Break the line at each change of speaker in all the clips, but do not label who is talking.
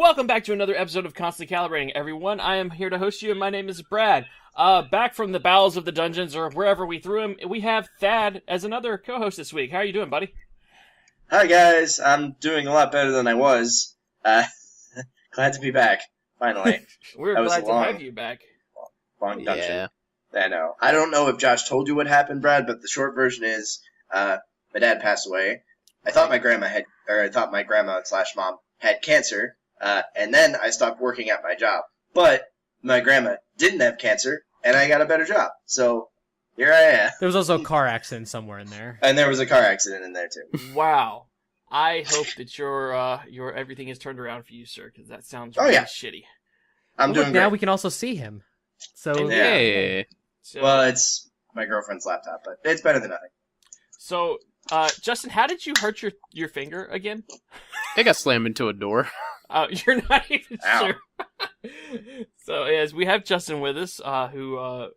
Welcome back to another episode of Constantly Calibrating, everyone. I am here to host you, and my name is Brad. Back from the bowels of the dungeons, or wherever we threw him, we have Thad as another co-host this week. How are you doing, buddy?
Hi, guys. I'm doing a lot better than I was. Glad to be back, finally.
We're glad to have you back.
Long dungeon. Yeah. I know. I don't know if Josh told you what happened, Brad, but the short version is, my dad passed away. I thought my grandma/mom had cancer, and then I stopped working at my job. But my grandma didn't have cancer, and I got a better job. So here I am.
There was also a car accident somewhere in there.
And there was a car accident in there, too.
Wow. I hope that your everything is turned around for you, sir, because that sounds really shitty.
I'm doing great.
Now we can also see him. So
yeah. Well, it's my girlfriend's laptop, but it's better than nothing.
So, Justin, how did you hurt your finger again?
It got slammed into a door.
Oh, you're not even sure. So, as we have Justin with us, who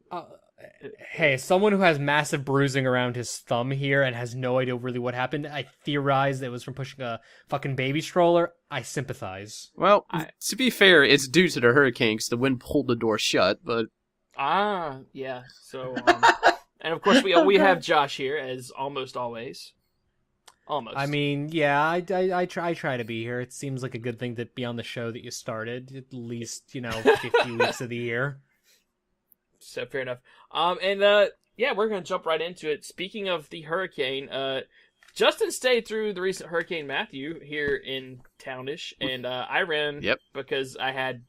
hey, someone who has massive bruising around his thumb here and has no idea really what happened. I theorized it was from pushing a fucking baby stroller. I sympathize.
Well, to be fair, it's due to the hurricane because the wind pulled the door shut, but...
yeah. So, and of course we have Josh here, as almost always. Almost.
I mean, yeah, I try to be here. It seems like a good thing to be on the show that you started, at least, 50 weeks of the year.
So, fair enough. And we're going to jump right into it. Speaking of the hurricane, Justin stayed through the recent Hurricane Matthew here in Townish, and I ran because I had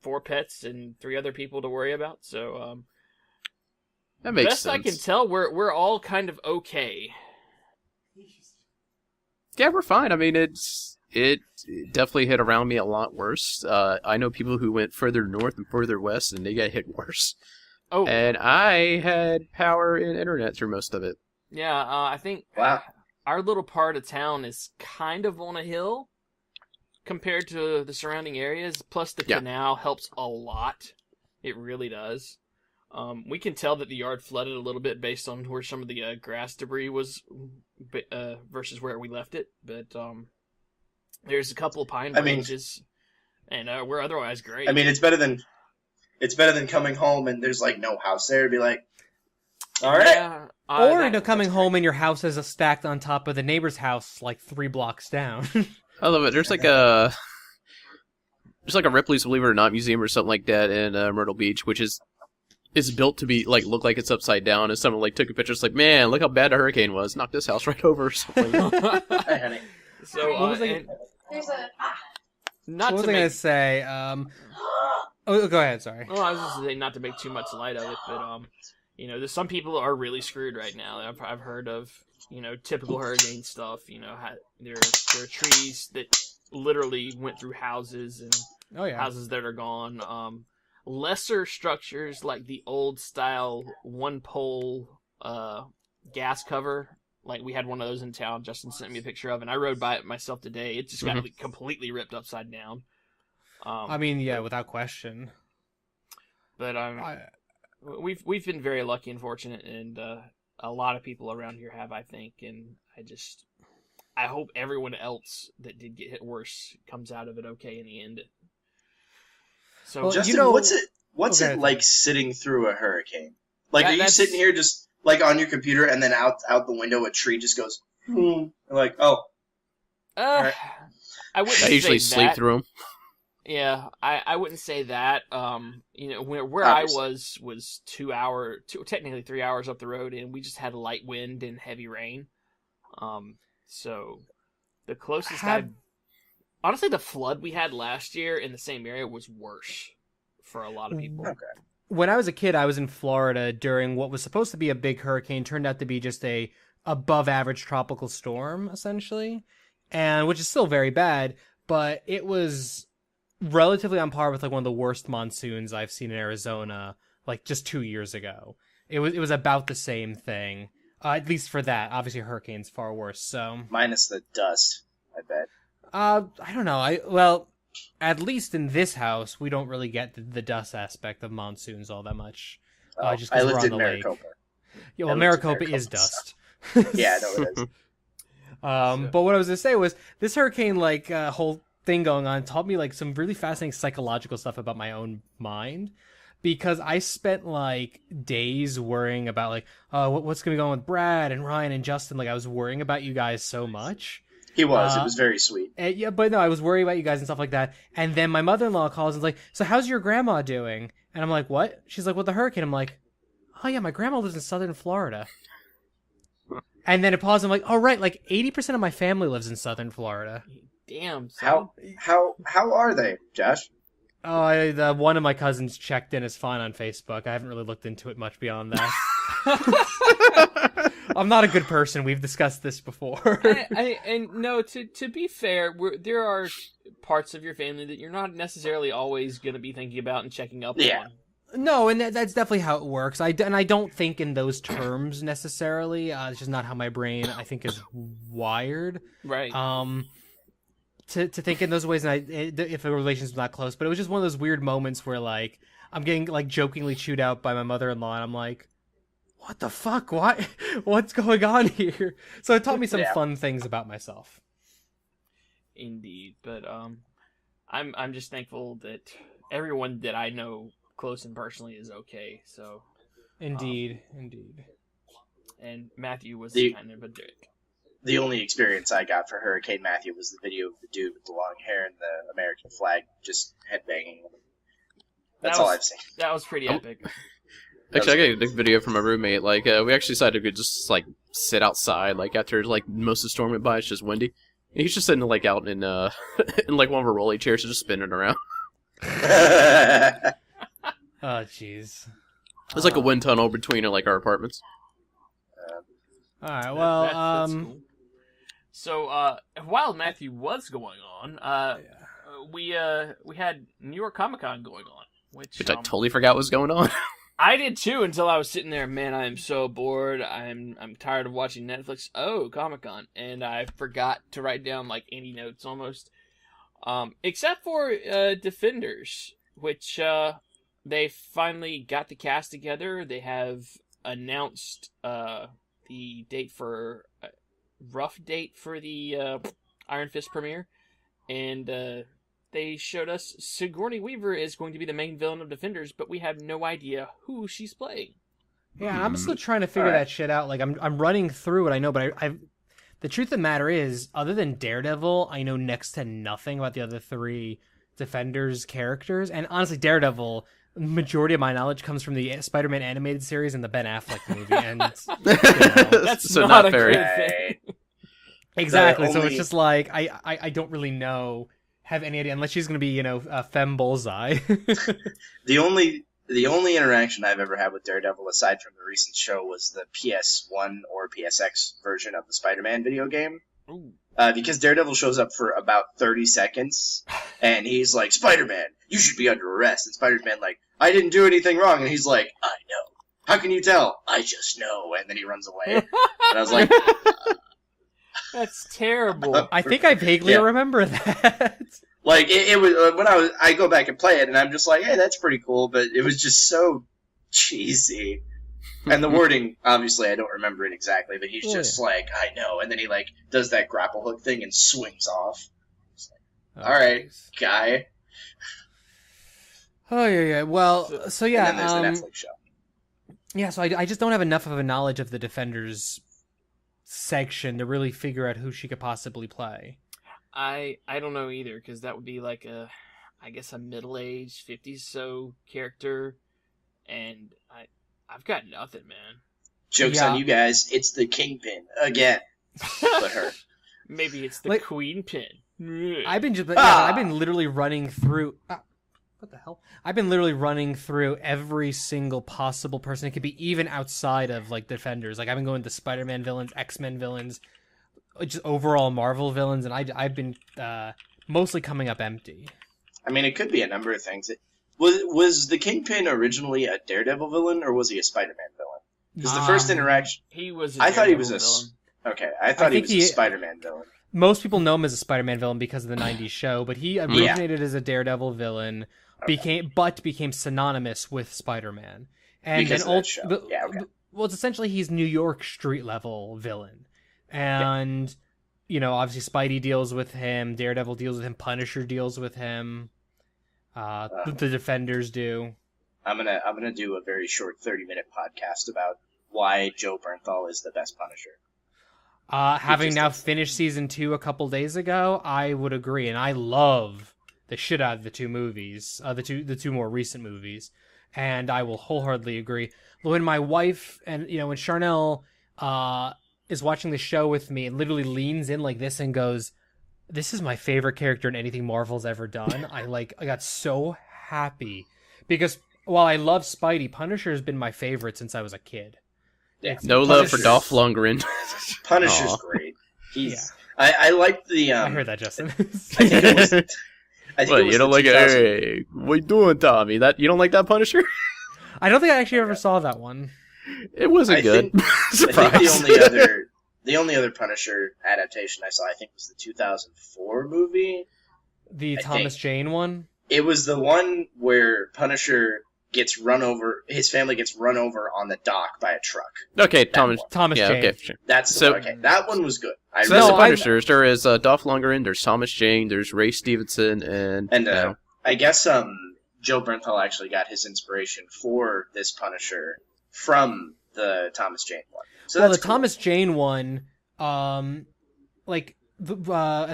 4 pets and 3 other people to worry about. So,
that makes
best
sense.
I can tell, we're all kind of okay.
Yeah, we're fine. I mean, it definitely hit around me a lot worse. I know people who went further north and further west, and they got hit worse. Oh. And I had power and internet through most of it.
Yeah, I think our little part of town is kind of on a hill compared to the surrounding areas. Plus, the canal helps a lot. It really does. We can tell that the yard flooded a little bit based on where some of the grass debris was versus where we left it. But there's a couple of pine branches, and we're otherwise great.
I mean, it's better than coming home and there's like no house there to be like, all right.
Yeah, or coming home and your house is stacked on top of the neighbor's house like 3 blocks down.
I love it. There's like a Ripley's Believe It or Not museum or something like that in Myrtle Beach, which is built to be like look like it's upside down, and someone like took a picture. It's like, man, look how bad the hurricane was. Knocked this house right over or something.
Hi, honey.
So
what was I going to say? Oh, go ahead. Sorry.
Well, I was just saying not to make too much light of it, but there's some people are really screwed right now. I've heard of typical hurricane stuff. There are trees that literally went through houses and houses that are gone. Lesser structures like the old style 1-pole gas cover. Like, we had one of those in town. Justin sent me a picture of, and I rode by it myself today. It just got completely ripped upside down.
I mean, yeah, without question.
But we've been very lucky and fortunate, and a lot of people around here have, I think. And I hope everyone else that did get hit worse comes out of it okay in the end. So,
Justin, what's it like sitting through a hurricane? Like, are you sitting here just like on your computer, and then out the window a tree just goes, like, oh.
Right. I
usually sleep through them.
Yeah, I wouldn't say that. Where I was technically 3 hours up the road, and we just had light wind and heavy rain. So the closest honestly, the flood we had last year in the same area was worse for a lot of people.
Okay.
When I was a kid, I was in Florida during what was supposed to be a big hurricane. Turned out to be just a above-average tropical storm, essentially, and which is still very bad, but it was relatively on par with like one of the worst monsoons I've seen in Arizona, like just 2 years ago. It was about the same thing, at least for that. Obviously, hurricane's far worse. So
minus the dust, I bet.
I don't know. At least in this house, we don't really get the dust aspect of monsoons all that much. Just
I lived in Maricopa.
Yeah, well, Maricopa is dust.
Yeah, no, it is.
But what I was gonna say was this hurricane, like whole thing going on, taught me like some really fascinating psychological stuff about my own mind. Because I spent like days worrying about like, what's gonna go on with Brad and Ryan and Justin. Like I was worrying about you guys so much.
He was. It was very sweet.
Yeah, but no, I was worried about you guys and stuff like that. And then my mother-in-law calls and is like, "So how's your grandma doing?" And I'm like, "What?" She's like, "With the hurricane." I'm like, "Oh yeah, my grandma lives in southern Florida." And then it paused. I'm like, "Oh right, like 80% of my family lives in southern Florida."
Damn. Son.
How are they, Josh?
Oh, one of my cousins checked in as fine on Facebook. I haven't really looked into it much beyond that. I'm not a good person. We've discussed this before.
And no, to be fair, there are parts of your family that you're not necessarily always going to be thinking about and checking up on.
No, and that's definitely how it works. I don't think in those terms necessarily. It's just not how my brain, I think, is wired.
Right.
To think in those ways, and if a relationship's not close, but it was just one of those weird moments where like I'm getting like jokingly chewed out by my mother-in-law, and I'm like, "What the fuck? What's going on here?" So it taught me some fun things about myself.
Indeed, but I'm just thankful that everyone that I know close and personally is okay. So
indeed.
And Matthew was kind of a dick.
The only experience I got for Hurricane Matthew was the video of the dude with the long hair and the American flag just headbanging. That's all I've seen.
That was pretty epic.
Actually, I got a video from my roommate. Like, we actually decided to just like sit outside. Like after like most of the storm went by, it's just windy. And he's just sitting like out in in like one of our rolly chairs, just spinning around.
Oh jeez.
There's like a wind tunnel between like our apartments.
All right. Well,
that's cool. So, while Matthew was going on, we had New York Comic Con going on, which
I totally forgot what was going on.
I did too until I was sitting there. Man, I am so bored. I'm tired of watching Netflix. Oh, Comic Con, and I forgot to write down like any notes almost, except for Defenders, which they finally got the cast together. They have announced the date for rough date for the Iron Fist premiere, and they showed us Sigourney Weaver is going to be the main villain of Defenders, but we have no idea who she's playing.
Yeah, I'm still trying to figure that shit out. Like I'm running through it, I know, but I've the truth of the matter is, other than Daredevil, I know next to nothing about the other three Defenders characters, and honestly, Daredevil. Majority of my knowledge comes from the Spider-Man animated series and the Ben Affleck movie, and
that's
so
not a
very
good thing.
Exactly. So it's just like I don't really have any idea unless she's going to be a femme bullseye.
The only interaction I've ever had with Daredevil, aside from the recent show, was the PS1 or PSX version of the Spider-Man video game.
Ooh.
Because Daredevil shows up for about 30 seconds, and he's like, "Spider-Man, you should be under arrest." And Spider-Man like, "I didn't do anything wrong." And he's like, "I know. How can you tell?" "I just know." And then he runs away. And I was like,
That's terrible.
I think I vaguely remember that.
Like, it was, when I go back and play it, and I'm just like, hey, that's pretty cool, but it was just so cheesy. And the wording, obviously, I don't remember it exactly, but he's just like, "I know," and then he, like, does that grapple hook thing and swings off. Like, all right, guy.
Oh, yeah. Well, so yeah.
And then there's the Netflix show.
Yeah, so I just don't have enough of a knowledge of the Defenders section to really figure out who she could possibly play.
I don't know either, because that would be like I guess a middle-aged 50s so character, and I've got nothing, man.
Joke's on you guys. It's the Kingpin again. But her.
Maybe it's the Queen Pin.
I've been literally running through. What the hell? I've been literally running through every single possible person. It could be even outside of like Defenders. Like I've been going to Spider-Man villains, X-Men villains, just overall Marvel villains, and I've been mostly coming up empty.
I mean, it could be a number of things. Was the Kingpin originally a Daredevil villain, or was he a Spider-Man villain? Because the first interaction,
he was.
I thought he was
villain.
Okay, I thought he was a Spider-Man villain.
Most people know him as a Spider-Man villain because of the '90s show, but he originated as a Daredevil villain, became synonymous with Spider-Man, and
because
then
of that show.
well, it's essentially he's New York street level villain, and obviously Spidey deals with him, Daredevil deals with him, Punisher deals with him, the Defenders do.
I'm gonna do a very short 30-minute podcast about why Joe Bernthal is the best Punisher.
Having now finished season 2 a couple days ago, I would agree, and I love the shit out of the two movies, the two more recent movies, and I will wholeheartedly agree. When my wife and when Charnel is watching the show with me and literally leans in like this and goes, "This is my favorite character in anything Marvel's ever done," I got so happy because while I love Spidey, Punisher has been my favorite since I was a kid.
Yeah. No love for Dolph Lundgren.
Punisher's great. I like the.
I heard that, Justin.
I think it was.
You don't like it? Hey, what you doing, Tommy? You don't like that Punisher?
I don't think I actually ever saw that one.
It wasn't good.
Surprise. I think the only other Punisher adaptation I saw, I think, was the 2004 movie.
The Thomas Jane one.
It was the one where Punisher gets run over. His family gets run over on the dock by a truck.
Okay, Thomas
Jane.
Okay, sure.
That one was good.
That's the Punishers. There is Dolph Lundgren. There's Thomas Jane. There's Ray Stevenson, and
I guess Joe Bernthal actually got his inspiration for this Punisher from the Thomas Jane one. So the
Thomas Jane one, as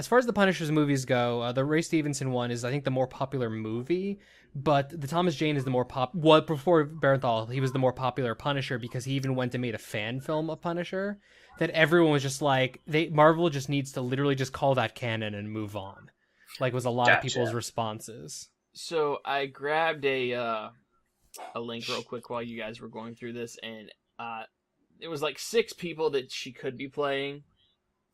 far as the Punisher's movies go, the Ray Stevenson one is, I think, the more popular movie. But the Thomas Jane is the more before Bernthal, he was the more popular Punisher because he even went and made a fan film of Punisher that everyone was just like, Marvel just needs to literally just call that canon and move on. Was a lot of people's responses.
So I grabbed a link real quick while you guys were going through this, and it was 6 people that she could be playing,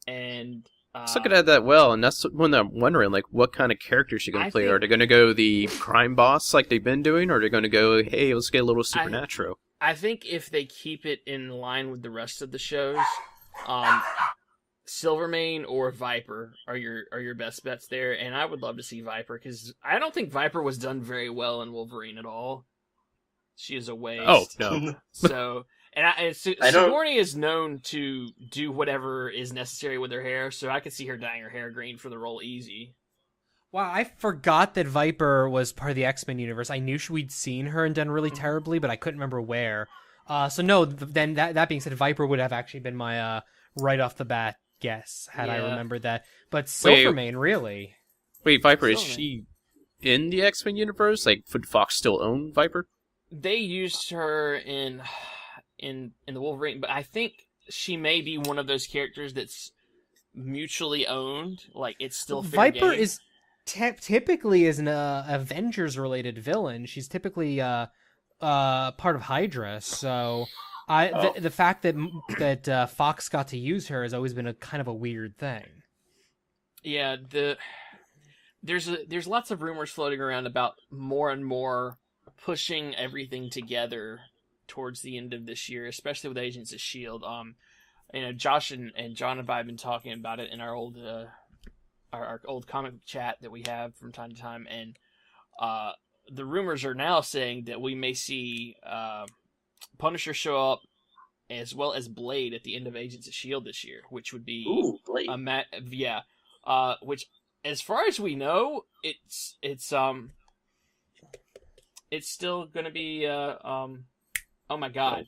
and
let's look at that well, and that's when I'm wondering, what kind of character she's going to play. Are they going to go the crime boss like they've been doing, or are they going to go, hey, let's get a little supernatural?
I think if they keep it in line with the rest of the shows, Silvermane or Viper are your best bets there, and I would love to see Viper, because I don't think Viper was done very well in Wolverine at all. She is a waste.
Oh, no.
So... And Sigourney is known to do whatever is necessary with her hair, so I could see her dyeing her hair green for the role easy.
Wow, I forgot that Viper was part of the X-Men universe. I knew we'd seen her and done really terribly, but I couldn't remember where. So no, then that being said, Viper would have actually been my right off the bat guess, had I remembered that. But Silvermane, really?
Wait, Viper, is she in the X-Men universe? Would Fox still own Viper?
They used her in the Wolverine, but I think she may be one of those characters that's mutually owned. It's still fair
Viper
game.
Is typically is an Avengers related villain. She's typically part of Hydra. So the fact that Fox got to use her has always been a kind of a weird thing.
Yeah, there's lots of rumors floating around about more and more pushing everything together towards the end of this year, especially with Agents of S.H.I.E.L.D. Josh and John and I have been talking about it in our old our old comic chat that we have from time to time, and the rumors are now saying that we may see Punisher show up as well as Blade at the end of Agents of S.H.I.E.L.D. this year, which would be
Blade.
Which, as far as we know, it's still going to be oh my God.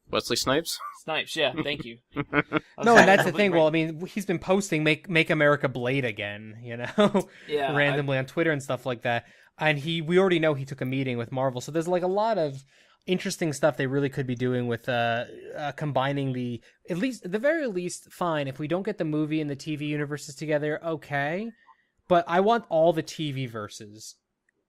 Wesley Snipes?
Snipes, yeah, thank you.
No, and that's the thing. Well, I mean, he's been posting "Make America Blade Again," randomly on Twitter and stuff like that. And we already know he took a meeting with Marvel, so there's a lot of interesting stuff they really could be doing with combining the very least. Fine, if we don't get the movie and the TV universes together, okay. But I want all the TV verses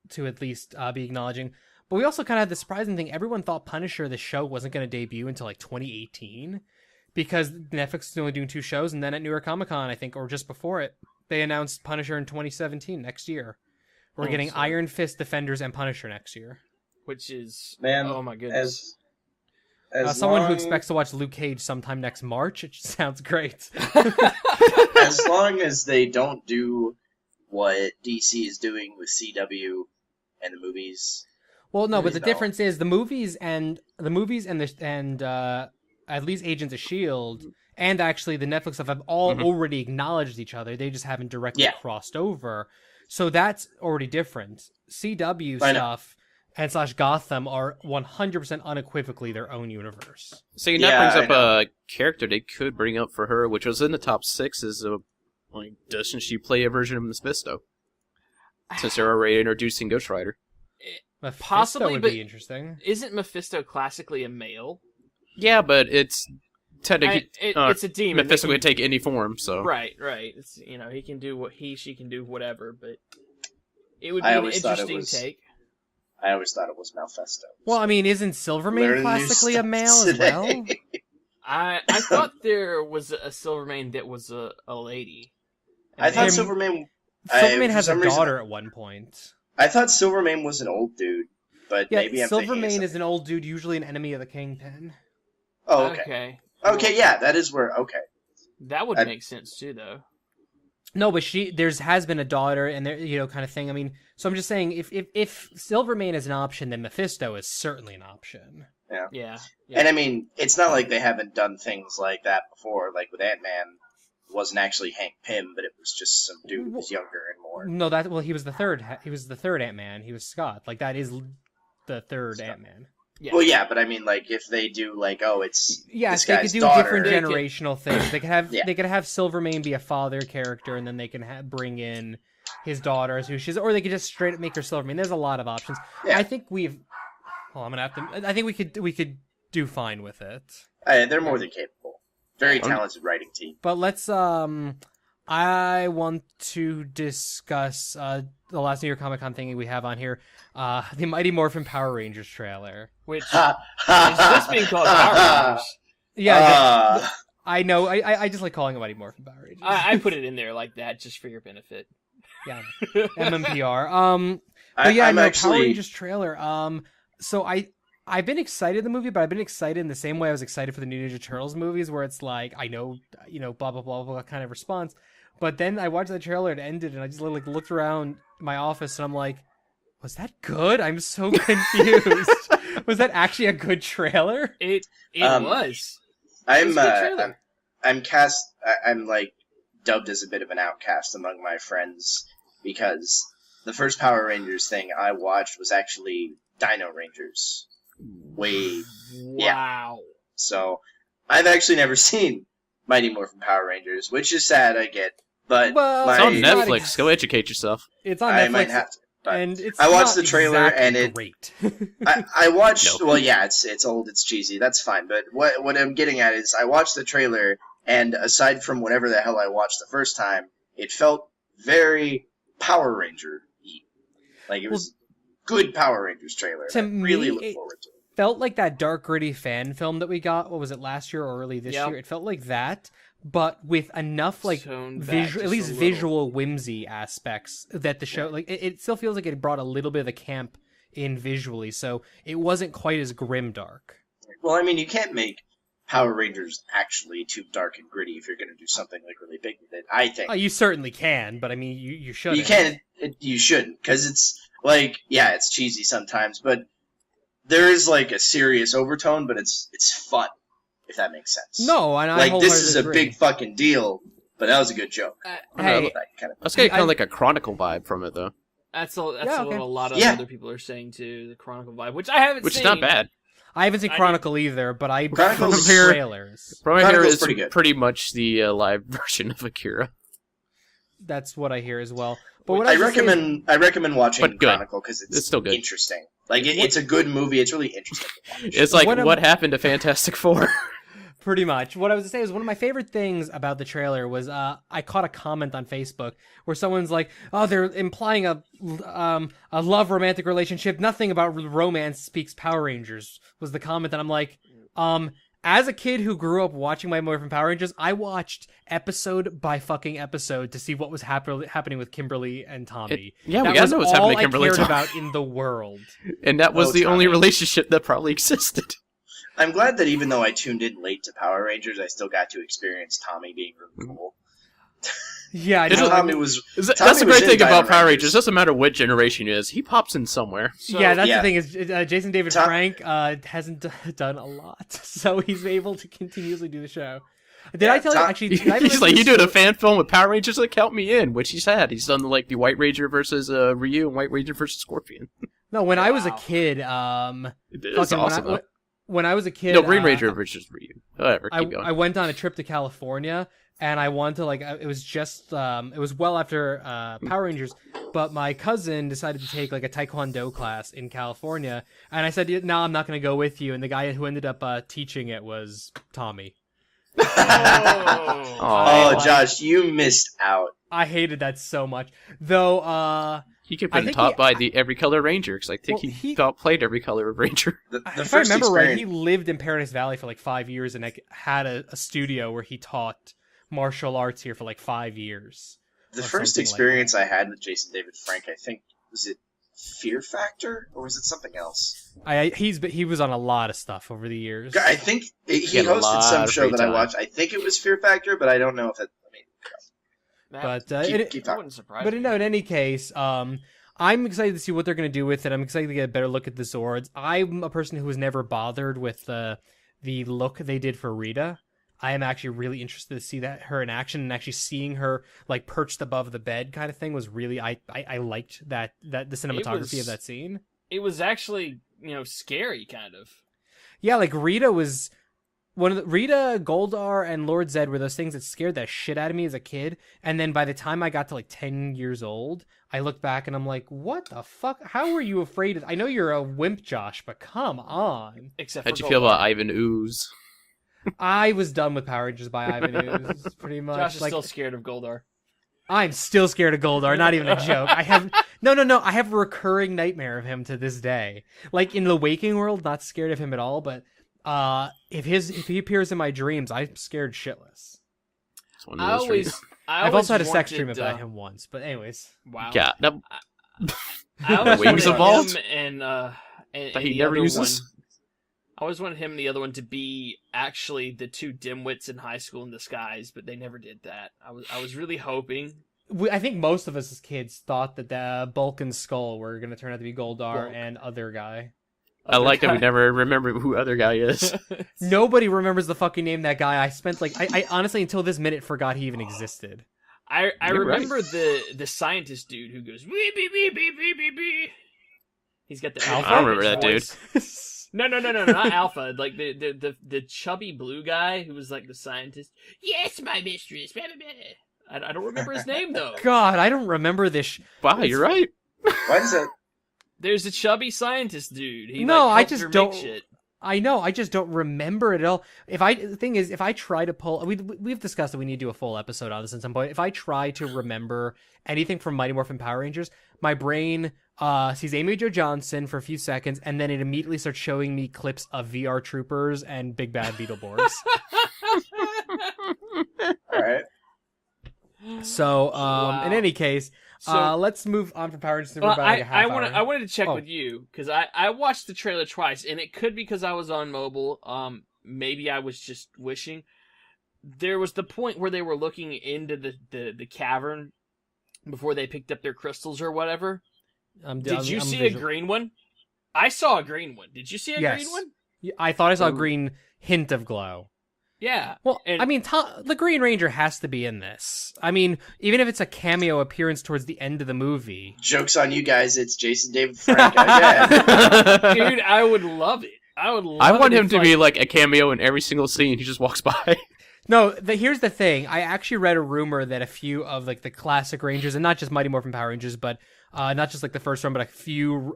to at least be acknowledging. But we also kind of had the surprising thing. Everyone thought Punisher, the show, wasn't going to debut until 2018 because Netflix is only doing 2 shows. And then at New York Comic Con, I think, or just before it, they announced Punisher in 2017, next year. We're getting Iron Fist, Defenders, and Punisher next year.
Which is,
oh
my goodness.
As
someone who expects to watch Luke Cage sometime next March, it just sounds great.
As long as they don't do what DC is doing with CW and the movies.
Well, no, but the difference is the movies and at least Agents of S.H.I.E.L.D. and actually the Netflix stuff have all already acknowledged each other. They just haven't directly crossed over. So that's already different. CW stuff and / Gotham are 100% unequivocally their own universe.
See, that brings up a character they could bring up for her, which was in the top 6, is doesn't she play a version of Mephisto? Since they're already introducing Ghost Rider.
Possibly,
would
but
be interesting.
Isn't Mephisto classically a male?
Yeah, but it's technically
it's a demon.
Mephisto can take any form, so
right. It's he can do what she can do whatever, but it would be an interesting take.
I always thought it was Mephisto.
Well, I mean, isn't Silvermane classically a male as well?
I thought there was a Silvermane that was a lady.
I thought Silvermane
has a daughter at one point.
I thought Silvermane was an old dude, but maybe I'm thinking
Silvermane is an old dude, usually an enemy of the Kingpin.
Oh, okay. Okay, yeah, that is where. Okay,
that would make sense too, though.
No, but has been a daughter, and there, kind of thing. I mean, so I'm just saying, if Silvermane is an option, then Mephisto is certainly an option.
Yeah.
And I mean, it's not like they haven't done things like that before. Like with Ant-Man, it wasn't actually Hank Pym, but it was just some dude who was younger and more.
No, he was the third. He was the third Ant-Man. He was Scott. Like that is the third Ant-Man.
Yeah.
Well, yeah, but I mean, like if they do, like, it's this
they
guy's
could do
daughter.
different generational things. They could have Silvermane be a father character, and then they can bring in his daughter as who she's, or they could just straight up make her Silvermane. There's a lot of options. Yeah. I think I think we could do fine with it.
They're more than capable. Very talented writing team.
But let's I want to discuss the last New York Comic Con thing we have on here, the Mighty Morphin Power Rangers trailer.
Which is just being called Power Rangers.
Yeah, I know. I just like calling it Mighty Morphin Power Rangers.
I put it in there like that just for your benefit.
Yeah, MMPR. But yeah, Power Rangers trailer. So I've been excited the movie, but I've been excited in the same way I was excited for the new Ninja Turtles movies, where it's like, I know, blah, blah, blah, blah kind of response. But then I watched the trailer, it ended, and I just looked around my office, and I'm like, was that good? I'm so confused. Was that actually a good trailer?
It was.
I'm like dubbed as a bit of an outcast among my friends, because the first Power Rangers thing I watched was actually Dino Rangers.
Wow.
Yeah. So, I've actually never seen Mighty Morphin Power Rangers, which is sad, I get. But
it's on Netflix. Go educate yourself.
It's on Netflix.
I might have to.
And it's
I watched the trailer, and it.
Great.
I watched. Nope. Well, yeah, it's old, it's cheesy. That's fine. But what I'm getting at is, I watched the trailer, and aside from whatever the hell I watched the first time, it felt very Power Ranger-y. Like it was good Power Rangers trailer. I really look forward to it.
Felt like that dark, gritty fan film that we got. What was it, last year or early this year? It felt like that, but with enough visual whimsy aspects that the show it still feels like it brought a little bit of the camp in visually, so it wasn't quite as grim dark.
Well, I mean, you can't make Power Rangers actually too dark and gritty if you're going to do something like really big with it. I think
you certainly can, but I mean, you shouldn't.
You can't. You shouldn't, because it's like, yeah, it's cheesy sometimes, but there is like a serious overtone, but it's fun, if that makes sense.
No, and
I this is a big fucking deal, but that was a good joke.
Hey,
let's get kind of like a Chronicle vibe from it, though.
That's what a lot of other people are saying too. The Chronicle vibe, which I haven't seen.
Which is not bad.
I haven't seen Chronicle either, but I
from
trailers.
From here is pretty much the live version of Akira.
That's what I hear as well. But
I recommend watching Chronicle because it's
still good.
Interesting. Like it's a good movie. It's really interesting to watch.
It's like what happened to Fantastic Four.
Pretty much. What I was to say is one of my favorite things about the trailer was I caught a comment on Facebook where someone's like, "Oh, they're implying a love romantic relationship. Nothing about romance speaks Power Rangers." Was the comment, and I'm like, as a kid who grew up watching Mighty Morphin Power Rangers, I watched episode by fucking episode to see what was happening with Kimberly and Tommy.
We gotta know what's happening to Kimberly and Tommy.
About in the world,
and that was the only relationship that probably existed.
I'm glad that even though I tuned in late to Power Rangers, I still got to experience Tommy being really cool.
Yeah, I know.
Tommy was.
That's the great thing about
Dino
Power Rangers. It doesn't matter what generation it is. He pops in somewhere.
So,
yeah, that's the thing is Jason David Frank hasn't done a lot, so he's able to continuously do the show. Did I tell you actually?
He's like, you doing a fan film with Power Rangers? Like, count me in. Which he's had. He's done like the White Ranger versus Ryu and White Ranger versus Scorpion.
No, when I was a kid,
It's awesome.
When I was a kid,
No, Green Ranger versus Ryu. Whatever, keep going.
I went on a trip to California, and I wanted to it was just it was well after Power Rangers, but my cousin decided to take like a Taekwondo class in California, and I said, no, I'm not going to go with you, and the guy who ended up teaching it was Tommy.
Oh, Josh, you missed out.
I hated that so much, though.
He could have been taught by the Every Color Ranger, because I think he played every color of Ranger.
If I remember right, he lived in Paradise Valley for like 5 years and had a studio where he taught martial arts here for like 5 years.
The first experience I had with Jason David Frank, I think, was it Fear Factor, or was it something else?
He was on a lot of stuff over the years.
I think he hosted some show that I watched. I think it was Fear Factor, but I don't know if it.
But
keep talking.
wouldn't surprise me. In any case, I'm excited to see what they're going to do with it. I'm excited to get a better look at the Zords. I'm a person who was never bothered with the look they did for Rita. I am actually really interested to see her in action, and actually seeing her like perched above the bed kind of thing was really I liked that the cinematography of that scene.
It was actually scary kind of.
Yeah, like Rita was. Rita, Goldar, and Lord Zed were those things that scared the shit out of me as a kid. And then by the time I got to like 10 years old, I look back and I'm like, what the fuck? How were you afraid of... I know you're a wimp, Josh, but come on.
How'd you feel about Ivan Ooze?
I was done with Power Rangers by Ivan Ooze, pretty much.
Josh is still scared of Goldar.
I'm still scared of Goldar, not even a joke. I have... No, I have a recurring nightmare of him to this day. Like, in the waking world, not scared of him at all, but... if he appears in my dreams, I'm scared shitless. I've also had a sex dream about him once, but anyways.
Wow.
Yeah.
I always
Wings evolved,
and
he never uses.
I always wanted him and the other one to be actually the two dimwits in high school in disguise, but they never did that. I was really hoping.
I think most of us as kids thought that the Bulk and Skull were going to turn out to be Goldar and other guy.
I like that we never remember who other guy is.
Nobody remembers the fucking name of that guy. I spent I honestly until this minute forgot he even existed.
I remember the scientist dude who goes wee bee bee bee bee bee bee. He's got the
Alpha. I remember that
voice.
Dude.
No, not Alpha. Like the chubby blue guy who was like the scientist. Yes, my mistress. I don't remember his name though.
God, I don't remember this.
Wow, you're right.
Why does it?
There's a chubby scientist dude.
I just don't. Shit. I know. I just don't remember it at all. The thing is, if I try to pull, we've discussed that we need to do a full episode on this at some point. If I try to remember anything from Mighty Morphin Power Rangers, my brain sees Amy Jo Johnson for a few seconds, and then it immediately starts showing me clips of VR Troopers and Big Bad Beetleborgs.
All right.
So, in any case. Let's move on from Power Rangers.
I wanted to check with you because I watched the trailer twice, and it could be because I was on mobile. Maybe I was just wishing. There was the point where they were looking into the cavern before they picked up their crystals or whatever. Did you see a green one? I saw a green one. Did you see a green one?
I thought I saw a green hint of glow.
Yeah.
Well, I mean, the Green Ranger has to be in this. I mean, even if it's a cameo appearance towards the end of the movie.
Joke's on you guys, it's Jason David Frank again.
Dude, I would love it.
I want him to be like a cameo in every single scene. He just walks by.
No, here's the thing. I actually read a rumor that a few of like the classic Rangers, and not just Mighty Morphin Power Rangers, but not just like the first one, but a few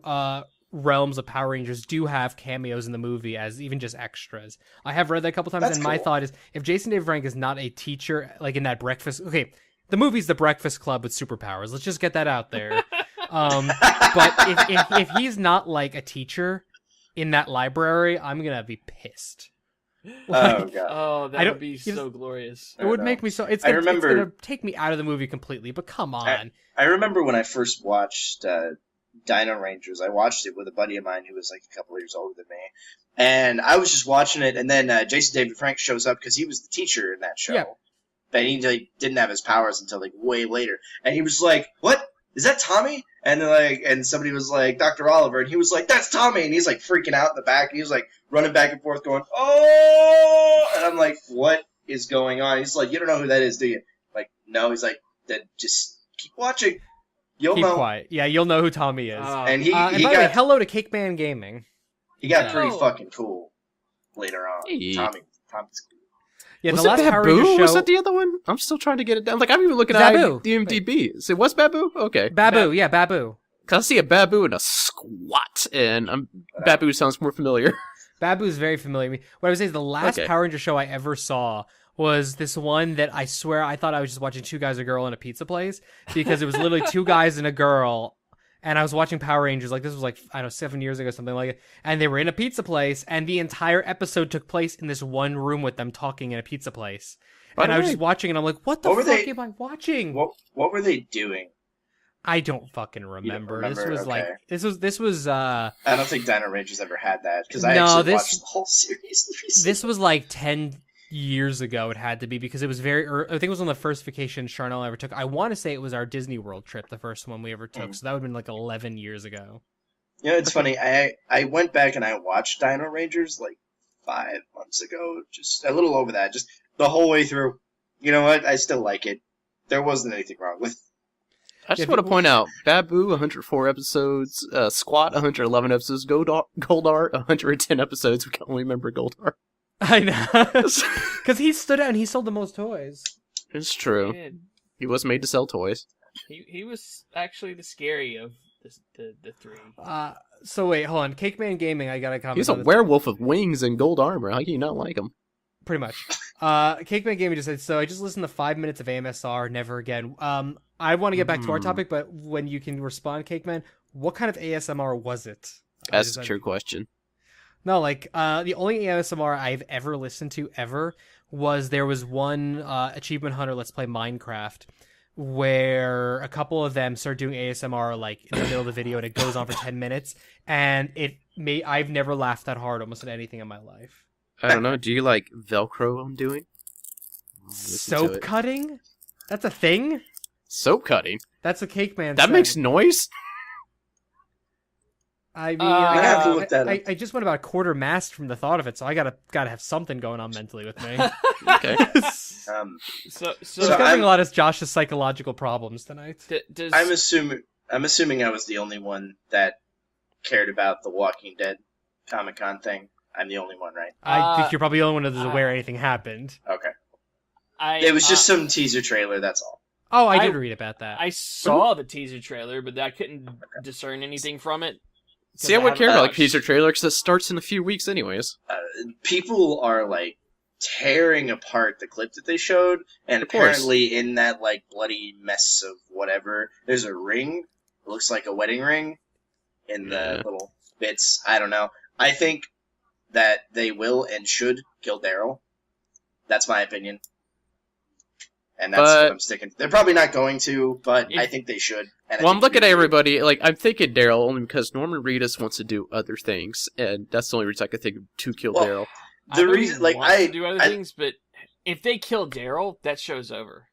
realms of Power Rangers do have cameos in the movie as even just extras. I have read that a couple times, and my thought is, if Jason David Frank is not a teacher, like in that breakfast... Okay, the movie's The Breakfast Club with superpowers. Let's just get that out there. But if he's not like a teacher in that library, I'm gonna be pissed.
Oh god!
Oh, that would be so glorious.
It would make me so. It's gonna take me out of the movie completely. But come on.
I remember when I first watched Dino Rangers. I watched it with a buddy of mine who was like a couple of years older than me, and I was just watching it. And then Jason David Frank shows up because he was the teacher in that show.
Yeah.
and he like didn't have his powers until like way later, and he was like, "What? Is that Tommy?" And like, and somebody was like, "Dr. Oliver," and he was like, "That's Tommy," and he's like freaking out in the back, and he was like running back and forth, going, "Oh!" And I'm like, "What is going on?" He's like, "You don't know who that is, do you?" Like, no. He's like, "Then just keep watching. You'll
Keep
know."
quiet. Yeah, you'll know who Tommy is.
And
by the way, hello to Cake Man Gaming.
He got pretty fucking cool later on.
Hey.
Tommy's cool.
Yeah,
was
the
it
last Power
Babu?
Rangers show
Was that the other one? I'm still trying to get it down. Like, I'm even looking at
Babu.
IMDb. So it was Babu? Okay.
Babu. Yeah, Babu.
Because I see a Babu and a squat, and Babu sounds more familiar.
Babu is very familiar to me. What I would say is the last Power Ranger show I ever saw was this one that I swear I thought I was just watching two guys, a girl, in a pizza place, because it was literally two guys and a girl, and I was watching Power Rangers, like this was like, I don't know, 7 years ago, something like it, and they were in a pizza place, and the entire episode took place in this one room with them talking in a pizza place. And I was just watching, and I'm like, what the fuck am I watching?
What were they doing?
I don't fucking remember. This was
okay.
like, this was
I don't think Dino Rangers ever had that, because I actually watched the whole series recently.
This was like 10 years ago, it had to be, because it was very early. I think it was on the first vacation Charnel ever took. I want to say it was our Disney World trip, the first one we ever took, so that would have been like 11 years ago.
You know, it's funny, I went back and I watched Dino Rangers like 5 months ago, just a little over that, just the whole way through. You know what? I still like it. There wasn't anything wrong with it.
I just want to point out, Babu, 104 episodes, Squat, 111 episodes, Goldar, 110 episodes. We can only remember Goldar.
I know. Because he stood out and he sold the most toys.
It's true. He was made to sell toys.
He was actually the scary of the three.
So wait, hold on. Cake Man Gaming, I gotta comment.
He's a werewolf with wings and gold armor. How can you not like him?
Pretty much. Cake Man Gaming just said, so I just listened to 5 minutes of AMSR, never again. I want to get back to our topic, but when you can respond, Cake Man, what kind of ASMR was it?
That's a true question.
No, like, the only ASMR I've ever listened to ever was there was one Achievement Hunter Let's Play Minecraft where a couple of them start doing ASMR like in the middle of the video and it goes on for 10 minutes and I've never laughed that hard almost at anything in my life.
I don't know. Do you like Velcro I'm doing?
Soap cutting? That's a thing?
Soap cutting?
That's a Cake Man
That
said.
makes noise?
I mean,
I have to look that up.
I just went about a quarter mast from the thought of it, so I gotta have something going on mentally with me.
Okay.
So
we're covering a lot of Josh's psychological problems tonight.
I'm assuming I was the only one that cared about the Walking Dead Comic-Con thing. I'm the only one, right?
I think you're probably the only one that is aware anything happened.
Okay. It was just some teaser trailer, that's all.
Oh, I did read about that.
I saw the teaser trailer, but I couldn't discern anything from it.
See, I would care about like teaser trailer because it starts in a few weeks anyways.
People are like tearing apart the clip that they showed, and apparently in that like bloody mess of whatever, there's a ring. It looks like a wedding ring in the little bits. I don't know. I think that they will and should kill Daryl. That's my opinion. And that's what I'm sticking to. They're probably not going to, but I think they should. And
I'm looking at everybody, like, I'm thinking Daryl only because Norman Reedus wants to do other things, and that's the only reason I could think to kill Daryl.
The reason, like, I
do other things, but if they kill Daryl, that show's over.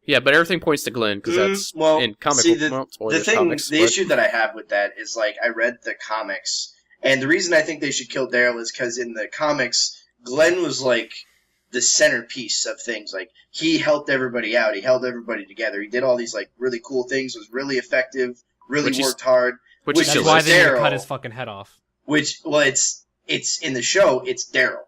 Yeah, but everything points to Glenn, because that's in comic book.
The issue that I have with that is, like, I read the comics, and the reason I think they should kill Daryl is because in the comics, Glenn was, like, the centerpiece of things. Like, he helped everybody out. He held everybody together. He did all these, like, really cool things, was really effective, really worked hard.
That's why they need to cut his fucking head off.
It's in the show, it's Daryl.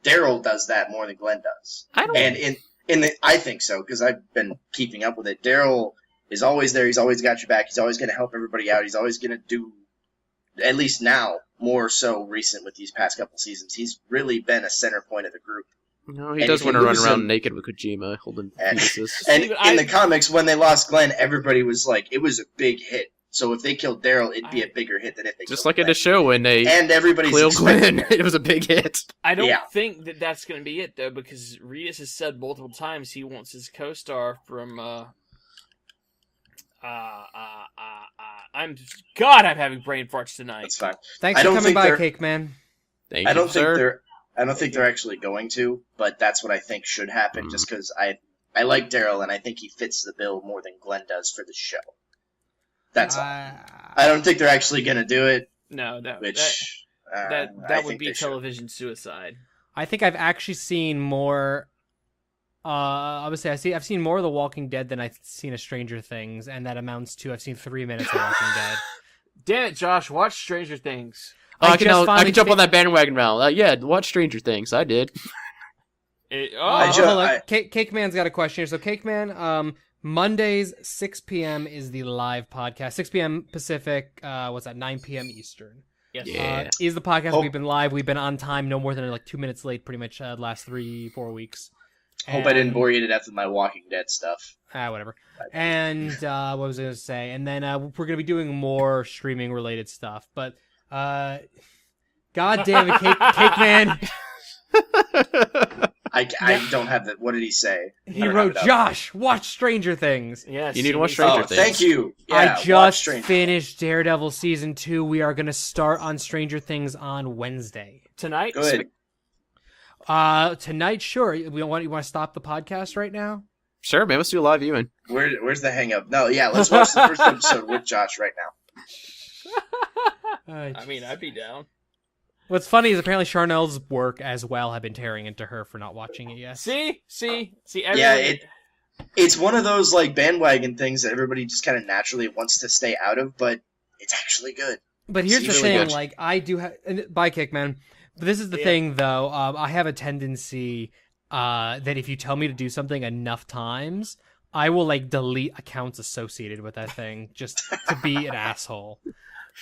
Daryl does that more than Glenn does. I think so, because I've been keeping up with it. Daryl is always there. He's always got your back. He's always going to help everybody out. He's always going to do, at least now, more so recent with these past couple seasons, he's really been a center point of the group.
No, he does want to run around naked with Kojima holding penises.
And in the comics, when they lost Glenn, everybody was like, it was a big hit. So if they killed Daryl, it'd be a bigger hit than if they
just
killed
like in the show when they
killed
Glenn. It was a big hit.
I don't think that's going to be it, though, because Reedus has said multiple times he wants his co-star from I'm having brain farts tonight.
That's fine.
Thanks for coming by, Cake Man.
Thank you, sir.
I don't think they're actually going to, but that's what I think should happen, just because I like Daryl, and I think he fits the bill more than Glenn does for the show. That's all. I don't think they're actually going to do it.
No, that would be television suicide.
I think I've actually seen more. I would say I've seen more of The Walking Dead than I've seen of Stranger Things, and that amounts to I've seen 3 minutes of Walking Dead.
Damn it, Josh! Watch Stranger Things.
I can jump on that bandwagon now. Yeah, watch Stranger Things. I did.
Cake Man's got a question here. So Cake Man, Mondays 6 p.m. is the live podcast. 6 p.m. Pacific. 9 p.m. Eastern.
Yes.
Yeah.
Is the podcast. We've been live. We've been on time. No more than 2 minutes late. Pretty much the last 3-4 weeks.
Hope I didn't bore you to death with my Walking Dead stuff.
Whatever. And what was I going to say? And then we're going to be doing more streaming related stuff. But God damn it, Cake Man.
I don't have that. What did he say?
He wrote, Josh, watch Stranger Things.
Yes.
You need to watch Stranger Things.
Thank you. Yeah,
I just finished Daredevil Season 2. We are going to start on Stranger Things on Wednesday.
Tonight?
Good.
Tonight, sure. You want to stop the podcast right now?
Sure, man. Let's do a live viewing.
Where's the hang up? No, yeah, let's watch the first episode with Josh right now.
I mean, I'd be down.
What's funny is apparently Charnel's work as well have been tearing into her for not watching it yet.
See.
Yeah, it's one of those bandwagon things that everybody just kind of naturally wants to stay out of, but it's actually good.
But here's the thing, I do have... Bye, Kickman. But this is the thing, though. I have a tendency that if you tell me to do something enough times, I will delete accounts associated with that thing just to be an asshole.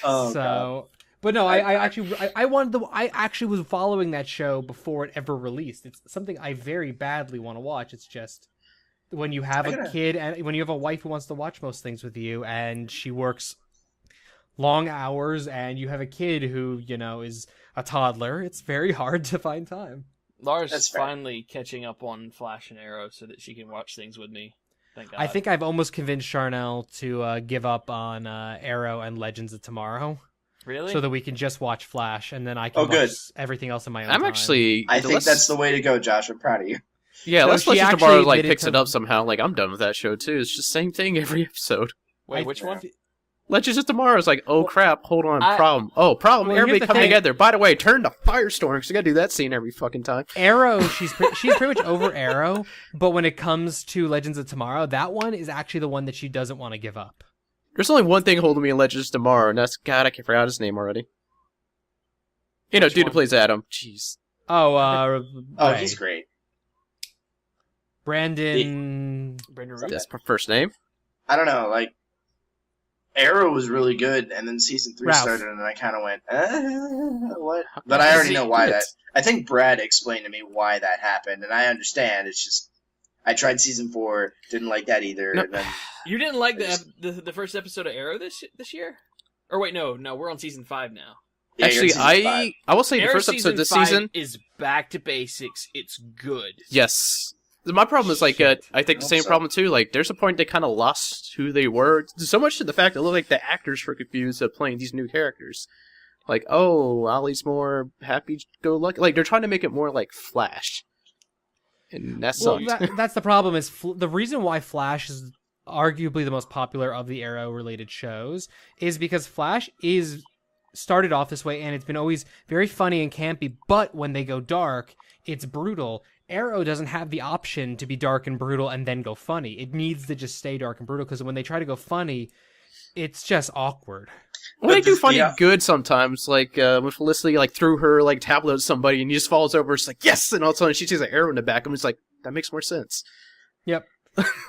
Oh, God.
But no, I actually was following that show before it ever released. It's something I very badly want to watch. It's just when you have a kid and when you have a wife who wants to watch most things with you, and she works long hours, and you have a kid who is a toddler, it's very hard to find time.
Lars is finally catching up on Flash and Arrow so that she can watch things with me. Thank God.
I think I've almost convinced Charnel to give up on Arrow and Legends of Tomorrow.
Really?
So that we can just watch Flash, and then I can watch everything else in my own time.
I think that's the way to go, Josh. I'm proud of you.
Yeah, Let's Legends of Tomorrow picks it up somehow. I'm done with that show too. It's just the same thing every episode.
Wait, which one?
Legends of Tomorrow is crap. Hold on, problem. Everybody come together. By the way, turn to Firestorm because you gotta do that scene every fucking time.
Arrow, she's pretty much over Arrow, but when it comes to Legends of Tomorrow, that one is actually the one that she doesn't want to give up.
There's only one thing holding me in Legends of Tomorrow, and that's God. I forgot his name already. Dude who plays Adam. Jeez.
He's great.
Brandon.
That's my first name.
I don't know. Arrow was really good, and then season 3 started, and I kind of went, what? But I already know why that. I think Brad explained to me why that happened, and I understand. It's just I tried season 4, didn't like that either.
No.
And then
you didn't like the first episode of Arrow this year? Or wait, no, we're on season 5 now.
Yeah,
actually, I will say
Arrow
the first episode this season
is back to basics. It's good.
Yes. My problem is I think the same problem too. There's a point they kind of lost who they were, so much to the fact that it looked like the actors were confused of playing these new characters. Ollie's more happy-go-lucky. They're trying to make it more like Flash, and that's
that's the problem. Is the reason why Flash is arguably the most popular of the Arrow-related shows is because Flash is started off this way, and it's been always very funny and campy. But when they go dark, it's brutal. Arrow doesn't have the option to be dark and brutal and then go funny. It needs to just stay dark and brutal because when they try to go funny, it's just awkward.
Well, they do funny good sometimes, when Felicity threw her tablet at somebody and he just falls over. It's yes, and all of a sudden she sees an arrow in the back. I'm just that makes more sense.
Yep.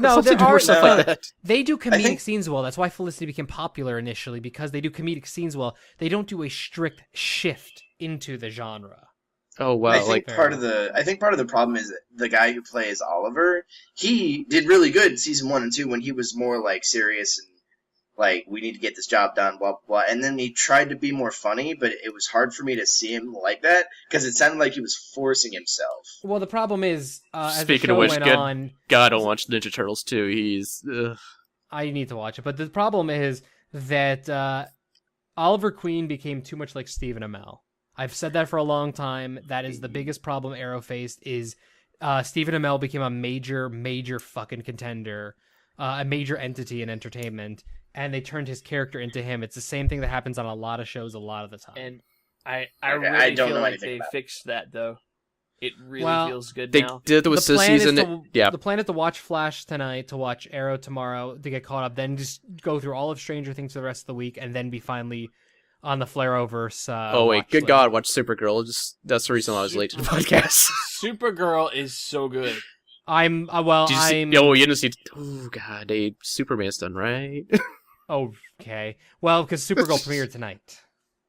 No, there are
stuff like that.
They do comedic scenes well. That's why Felicity became popular initially, because they do comedic scenes well. They don't do a strict shift into the genre.
Oh wow!
I think part of the problem is that the guy who plays Oliver, he did really good in season 1 and 2 when he was more serious and we need to get this job done, blah blah blah. And then he tried to be more funny, but it was hard for me to see him like that because it sounded like he was forcing himself.
Well, the problem is,
speaking of which, God, don't watch Ninja Turtles 2. He's.
I need to watch it, but the problem is that Oliver Queen became too much like Stephen Amell. I've said that for a long time. That is the biggest problem Arrow faced is Stephen Amell became a major fucking contender, a major entity in entertainment, and they turned his character into him. It's the same thing that happens on a lot of shows a lot of the time.
And I really feel like they fixed that, though. It really feels good now.
They did with this season.
The plan is to watch Flash tonight, to watch Arrow tomorrow, to get caught up, then just go through all of Stranger Things for the rest of the week, and then be finally on the Arrowverse.
Good God, watch Supergirl. That's the reason I was late to the podcast.
Supergirl is so good.
You didn't see.
Oh God, Superman's done right.
Okay, well, because Supergirl premiered tonight.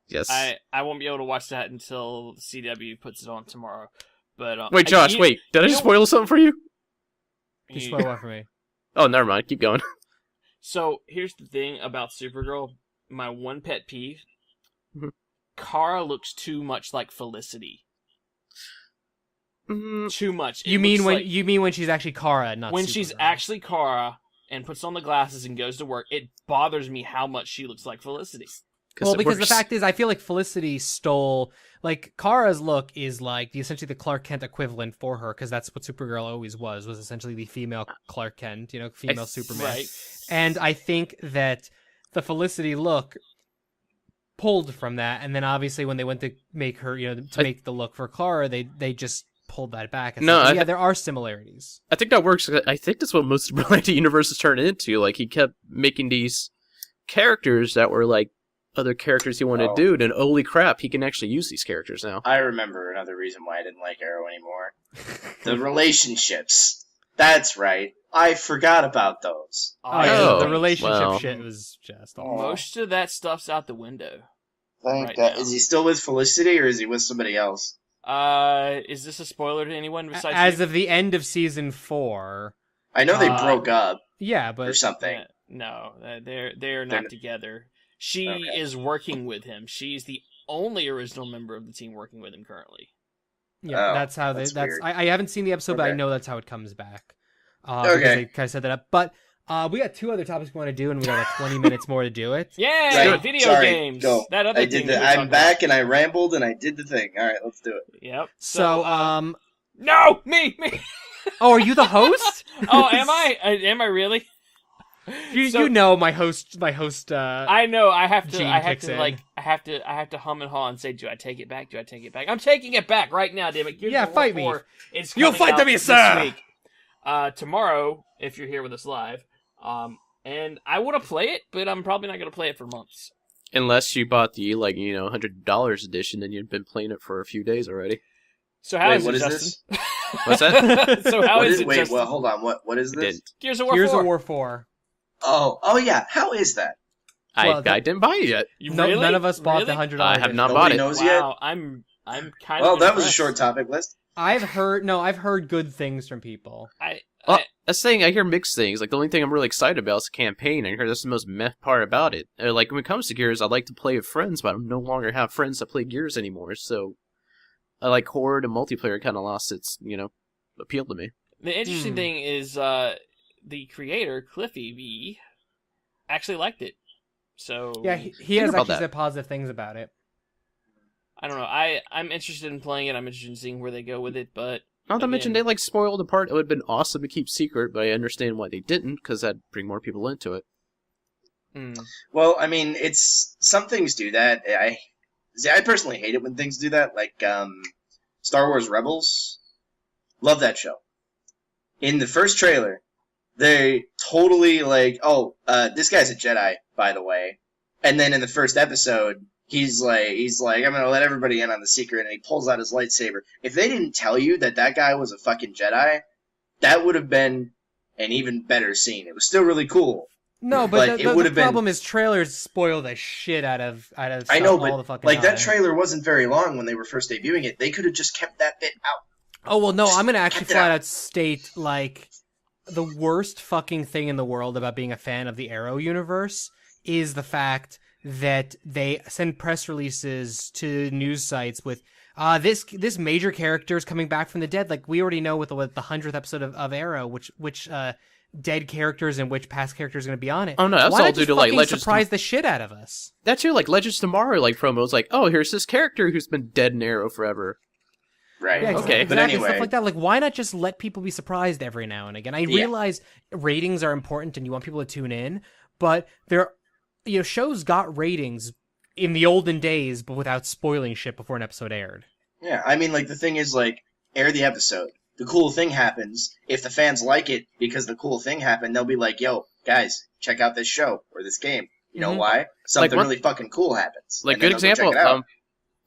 Yes,
I won't be able to watch that until CW puts it on tomorrow. But
wait, Josh, did I just spoil something for you?
You spoiled one for me.
Oh, never mind. Keep going.
So here's the thing about Supergirl. My one pet peeve: Kara looks too much like Felicity. Too much.
You mean when she's actually Kara, not
when
Supergirl.
She's actually Kara and puts on the glasses and goes to work? It bothers me how much she looks like Felicity.
Well, because the fact is, I feel like Felicity stole, like, Kara's look is like essentially the Clark Kent equivalent for her, because that's what Supergirl always was essentially the female Clark Kent, female Superman.
Right.
And I think that the Felicity look pulled from that, and then obviously when they went to make her, make the look for Kara, they just pulled that back. And there are similarities.
I think that works. I think that's what most of the Brilliant Universe turned into. Like, he kept making these characters that were like other characters he wanted to do, and holy crap, he can actually use these characters now.
I remember another reason why I didn't like Arrow anymore. The relationships. That's right. I forgot about those.
The relationship shit was just
most of that stuff's out the window.
Thank God. Is he still with Felicity, or is he with somebody else?
Is this a spoiler to anyone besides
As of the end of season 4.
I know they broke up.
Yeah, but
or something.
No, they're not together. She is working with him. She's the only original member of the team working with him currently.
Yeah, that's how
that's
weird. I haven't seen the episode, but I know that's how it comes back. Because they kind of set that up. But we got 2 other topics we want to do, and we got like 20 minutes more to do it.
Yeah, video games.
Go.
That other thing.
I'm back, and I rambled, and I did the thing. All right, let's do it.
Yep.
So
no, me.
Oh, are you the host?
Oh, am I? Am I really?
My host.
I know. I have to hum and haw and say, "Do I take it back? Do I take it back?" I'm taking it back right now, damn it.
Fight me.
It's
You'll fight me, sir.
This week. Tomorrow, if you're here with us live, and I want to play it, but I'm probably not going to play it for months.
Unless you bought the $100 edition, then you've been playing it for a few days already.
So how is it,
Justin?
This?
What's that?
So how is it?
Wait,
Justin?
well, hold on. What is this?
Gears of War
4.
Oh yeah. How is that?
I didn't buy it yet.
None of us bought the $100.
I have not bought it.
Knows yet?
I'm kind of.
Well, that was a short topic list.
I've heard good things from people.
That's the thing. I hear mixed things. Like, the only thing I'm really excited about is the campaign. I hear that's the most meh part about it. Like, when it comes to Gears, I like to play with friends, but I no longer have friends that play Gears anymore. So, I like Horde and multiplayer kind of lost its appeal to me.
The interesting thing is the creator Cliffy V actually liked it. So
yeah, he has actually said positive things about it.
I don't know. I'm interested in playing it. I'm interested in seeing where they go with it, but
not to mention they spoiled the part. It would have been awesome to keep secret, but I understand why they didn't, because that'd bring more people into it.
Well, I mean, some things do that. I personally hate it when things do that, like Star Wars Rebels. Love that show. In the first trailer, they totally this guy's a Jedi, by the way. And then in the first episode, he's like, I'm gonna let everybody in on the secret, and he pulls out his lightsaber. If they didn't tell you that guy was a fucking Jedi, that would have been an even better scene. It was still really cool.
No, but the problem is trailers spoil the shit out of
I know,
all
but
the fucking
that trailer wasn't very long when they were first debuting it. They could have just kept that bit out.
Oh, well, no, I'm going to actually flat out state, the worst fucking thing in the world about being a fan of the Arrow universe is the fact that they send press releases to news sites with, this major character is coming back from the dead. Like, we already know with the 100th episode of Arrow, which dead characters and which past characters are going to be on it.
Oh, no, that's all due to, Legends.
Surprise the shit out of us.
That too, Legends Tomorrow, promos, here's this character who's been dead in Arrow forever.
Right.
Yeah,
Okay.
exactly,
But anyway,
stuff like that. Like, why not just let people be surprised every now and again? I realize ratings are important and you want people to tune in, but shows got ratings in the olden days, but without spoiling shit before an episode aired.
Yeah, I mean, like, the thing is, like, air the episode. The cool thing happens. If the fans like it because the cool thing happened, they'll be like, yo, guys, check out this show or this game. You know why? Something really fucking cool happens.
Like, good example,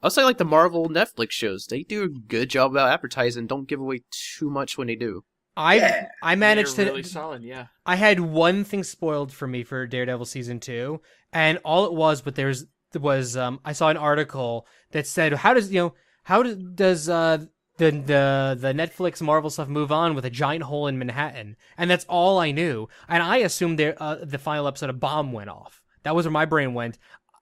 I'll say, like, the Marvel Netflix shows. They do a good job about advertising, don't give away too much when they do.
I managed to...
really solid, yeah.
I had one thing spoiled for me for Daredevil Season 2, and all it was, but I saw an article that said, how does the Netflix Marvel stuff move on with a giant hole in Manhattan? And that's all I knew. And I assumed the final episode of Bomb went off. That was where my brain went.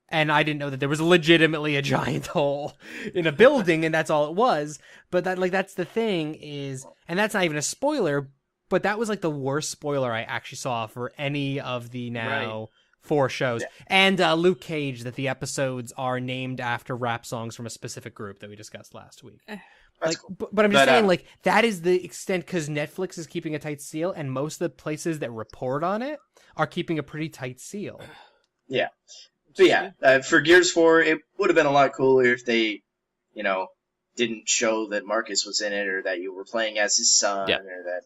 And I didn't know that there was legitimately a giant hole in a building, and that's all it was. But that's the thing is, and that's not even a spoiler, but that was like the worst spoiler I actually saw for any of the now 4 shows. Yeah. And Luke Cage, that the episodes are named after rap songs from a specific group that we discussed last week. Like, cool. but I'm just saying, like, that is the extent, because Netflix is keeping a tight seal, and most of the places that report on it are keeping a pretty tight seal.
Yeah. So yeah, for Gears 4, it would have been a lot cooler if they, didn't show that Marcus was in it, or that you were playing as his son, or that...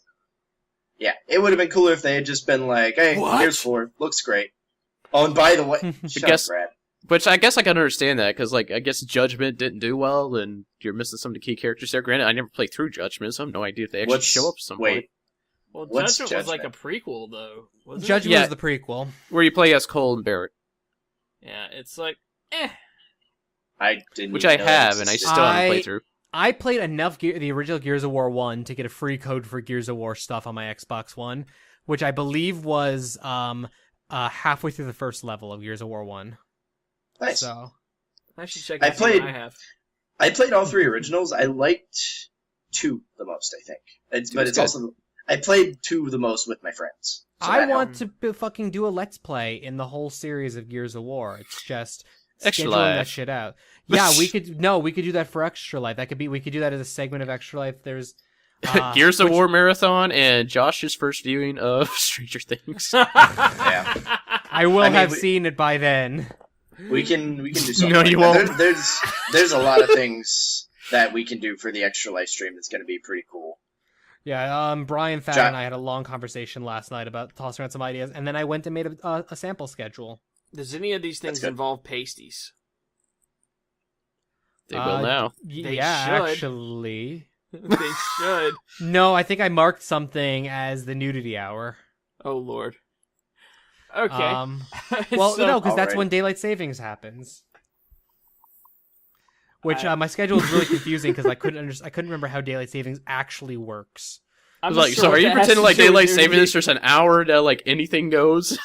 Yeah, it would have been cooler if they had just been like, hey, Gears 4, looks great. Oh, and by the way... shut up, Brad.
Which I guess I can understand that, because, like, I guess Judgment didn't do well, and you're missing some of the key characters there. Granted, I never played through Judgment, so I have no idea if they actually show up at some point.
Well, Judgment was like a prequel, though.
Judgment was the prequel.
Where you play as Cole and Barrett.
Yeah, it's like,
I didn't.
Which I have, and I still haven't played through.
I played enough the original Gears of War 1 to get a free code for Gears of War stuff on my Xbox One, which I believe was halfway through the first level of Gears of War 1.
Nice.
So
I should check out what I have.
I played all 3 originals. I liked 2 the most, I think. But it's also... I played 2 the most with my friends. So
I want to fucking do a Let's Play in the whole series of Gears of War. It's just scheduling that shit out. Yeah, we could do that for Extra Life. We could do that as a segment of Extra Life. There's
Gears of War marathon and Josh's first viewing of Stranger Things.
Yeah.
I will have seen it by then.
We can do something.
No, you won't.
There's a lot of things that we can do for the Extra Life stream that's going to be pretty cool.
Yeah, Brian Thad and I had a long conversation last night about tossing around some ideas, and then I went and made a sample schedule.
Does any of these things involve pasties?
They will now.
They should.
Actually.
They should.
No, I think I marked something as the nudity hour.
Oh, Lord. Okay.
Well, no, because that's when daylight savings happens. Which my schedule is really confusing because I couldn't remember how daylight savings actually works.
So are you pretending like daylight savings is just an hour that like anything goes?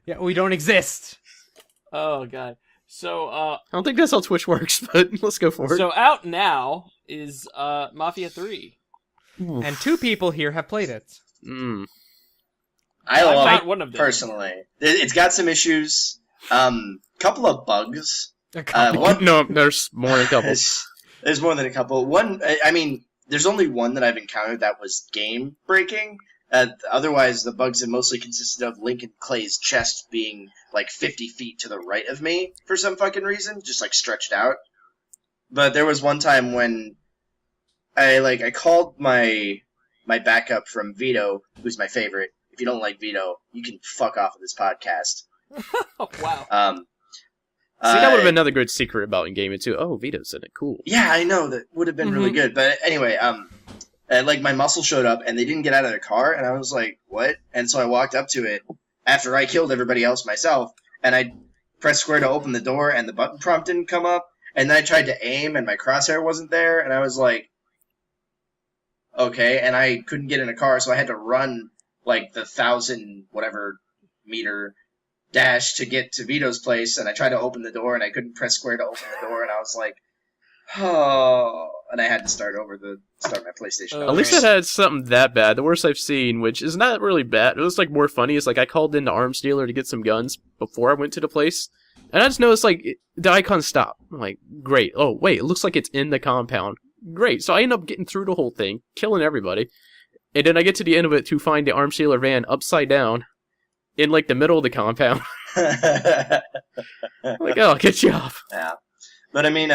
Yeah, we don't exist.
Oh God. So
I don't think that's how Twitch works, but let's go for it.
So out now is Mafia 3.
And 2 people here have played it.
I love it
one of them
personally. It's got some issues. Couple of bugs.
No, there's more than a couple.
There's more than a couple. One, I mean, there's only one that I've encountered that was game breaking. Otherwise, the bugs have mostly consisted of Lincoln Clay's chest being like 50 feet to the right of me for some fucking reason, just like stretched out. But there was one time when I called my backup from Vito, who's my favorite. If you don't like Vito, you can fuck off of this podcast.
Oh, wow.
See, that would have been another good secret about in gaming too. Oh, Vito's in it. Cool.
Yeah, I know. That would have been really good. But anyway, my muscle showed up and they didn't get out of their car, and I was like, what? And so I walked up to it after I killed everybody else myself, and I pressed square to open the door, and the button prompt didn't come up, and then I tried to aim, and my crosshair wasn't there, and I was like, okay, and I couldn't get in a car, so I had to run like the 1,000-whatever-meter dash to get to Vito's place, and I tried to open the door, and I couldn't press square to open the door, and I was like, oh, and I had to start my PlayStation.
At least it had something that bad. The worst I've seen, which is not really bad, it was like more funny, is like I called in the arms dealer to get some guns before I went to the place, and I just noticed like the icon stopped. I'm like, great. Oh, wait, it looks like it's in the compound. great. So I end up getting through the whole thing, killing everybody. And then I get to the end of it to find the arms dealer van upside down in, like, the middle of the compound. Like, oh, get you off.
Yeah. But, I mean,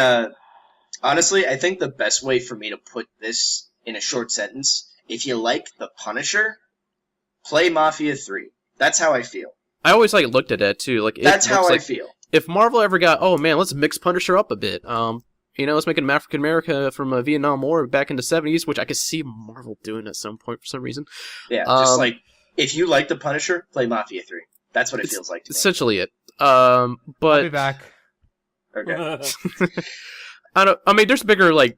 honestly, I think the best way for me to put this in a short sentence, if you like The Punisher, play Mafia 3. That's how I feel.
I always, like, looked at that, too. Like,
that's how I feel.
If Marvel ever got, oh, man, let's mix Punisher up a bit. Let's make an African America from a Vietnam War back in the 70s, which I could see Marvel doing at some point for some reason.
Yeah, just like, if you like The Punisher, play Mafia 3. That's what it feels like to me.
Essentially it. But
I'll be back.
Okay.
There's bigger, like,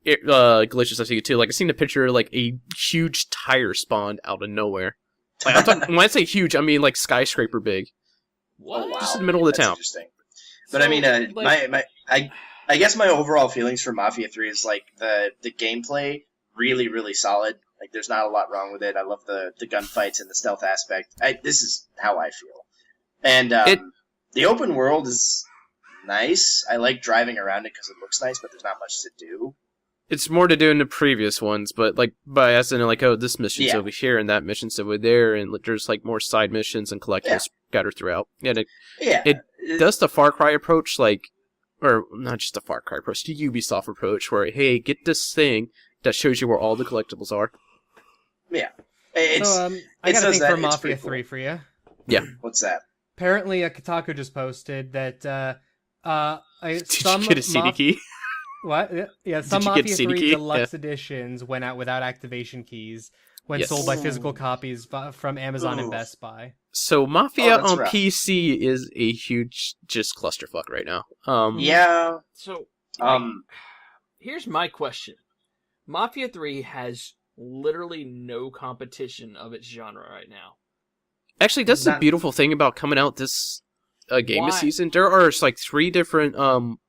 glitches I see too. Like, I seen a picture, like, a huge tire spawned out of nowhere. Like, when I say huge, I mean, like, skyscraper big.
What?
Oh, wow.
Just in the middle of the town.
Interesting. But, I mean, I guess my overall feelings for Mafia 3 is, like, the gameplay, really, really solid. Like, there's not a lot wrong with it. I love the gunfights and the stealth aspect. This is how I feel. And the open world is nice. I like driving around it because it looks nice, but there's not much to do.
It's more to do in the previous ones, but, like, by accident, like, oh, this mission's over here and that mission's over there, and there's, like, more side missions and collectibles scattered throughout. It does the Far Cry approach, like, or not just the Far Cry approach, the Ubisoft approach, where, hey, get this thing that shows you where all the collectibles are.
Yeah.
I got a thing for Mafia 3 for you.
Yeah.
What's that?
Apparently, Kotaku just posted that
Did you get a CD key?
What? Yeah, some
Did you get
Mafia
CD
3
key?
Deluxe editions went out without activation keys when sold by physical copies from Amazon and Best Buy.
So Mafia on
rough.
PC is a huge just clusterfuck right now.
Yeah.
So, here's my question. Mafia 3 has literally no competition of its genre right now.
Actually, that's the beautiful thing about coming out this game this season. There are like 3 different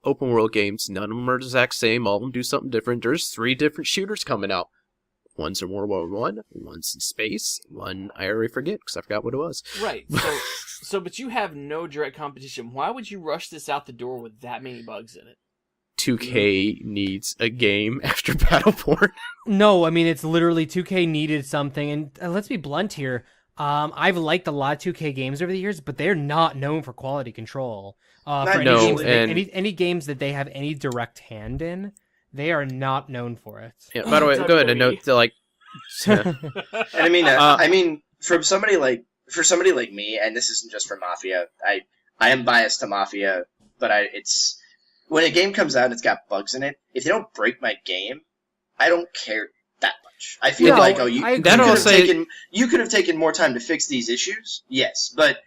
open world games. None of them are the exact same. All of them do something different. There's 3 different shooters coming out. One's in World War I, one's in space, one I already forget because I forgot what it was.
Right. But you have no direct competition. Why would you rush this out the door with that many bugs in it?
2K needs a game after Battleborn.
No, I mean, it's literally 2K needed something. And let's be blunt here. I've liked a lot of 2K games over the years, but they're not known for quality control. Any games that they have any direct hand in, they are not known for it.
Yeah. By the way, go ahead and note that, like.
And I mean, for somebody like me, and this isn't just for Mafia. I am biased to Mafia, but it's when a game comes out and it's got bugs in it. If they don't break my game, I don't care that much. I feel you could have taken more time to fix these issues. Yes, but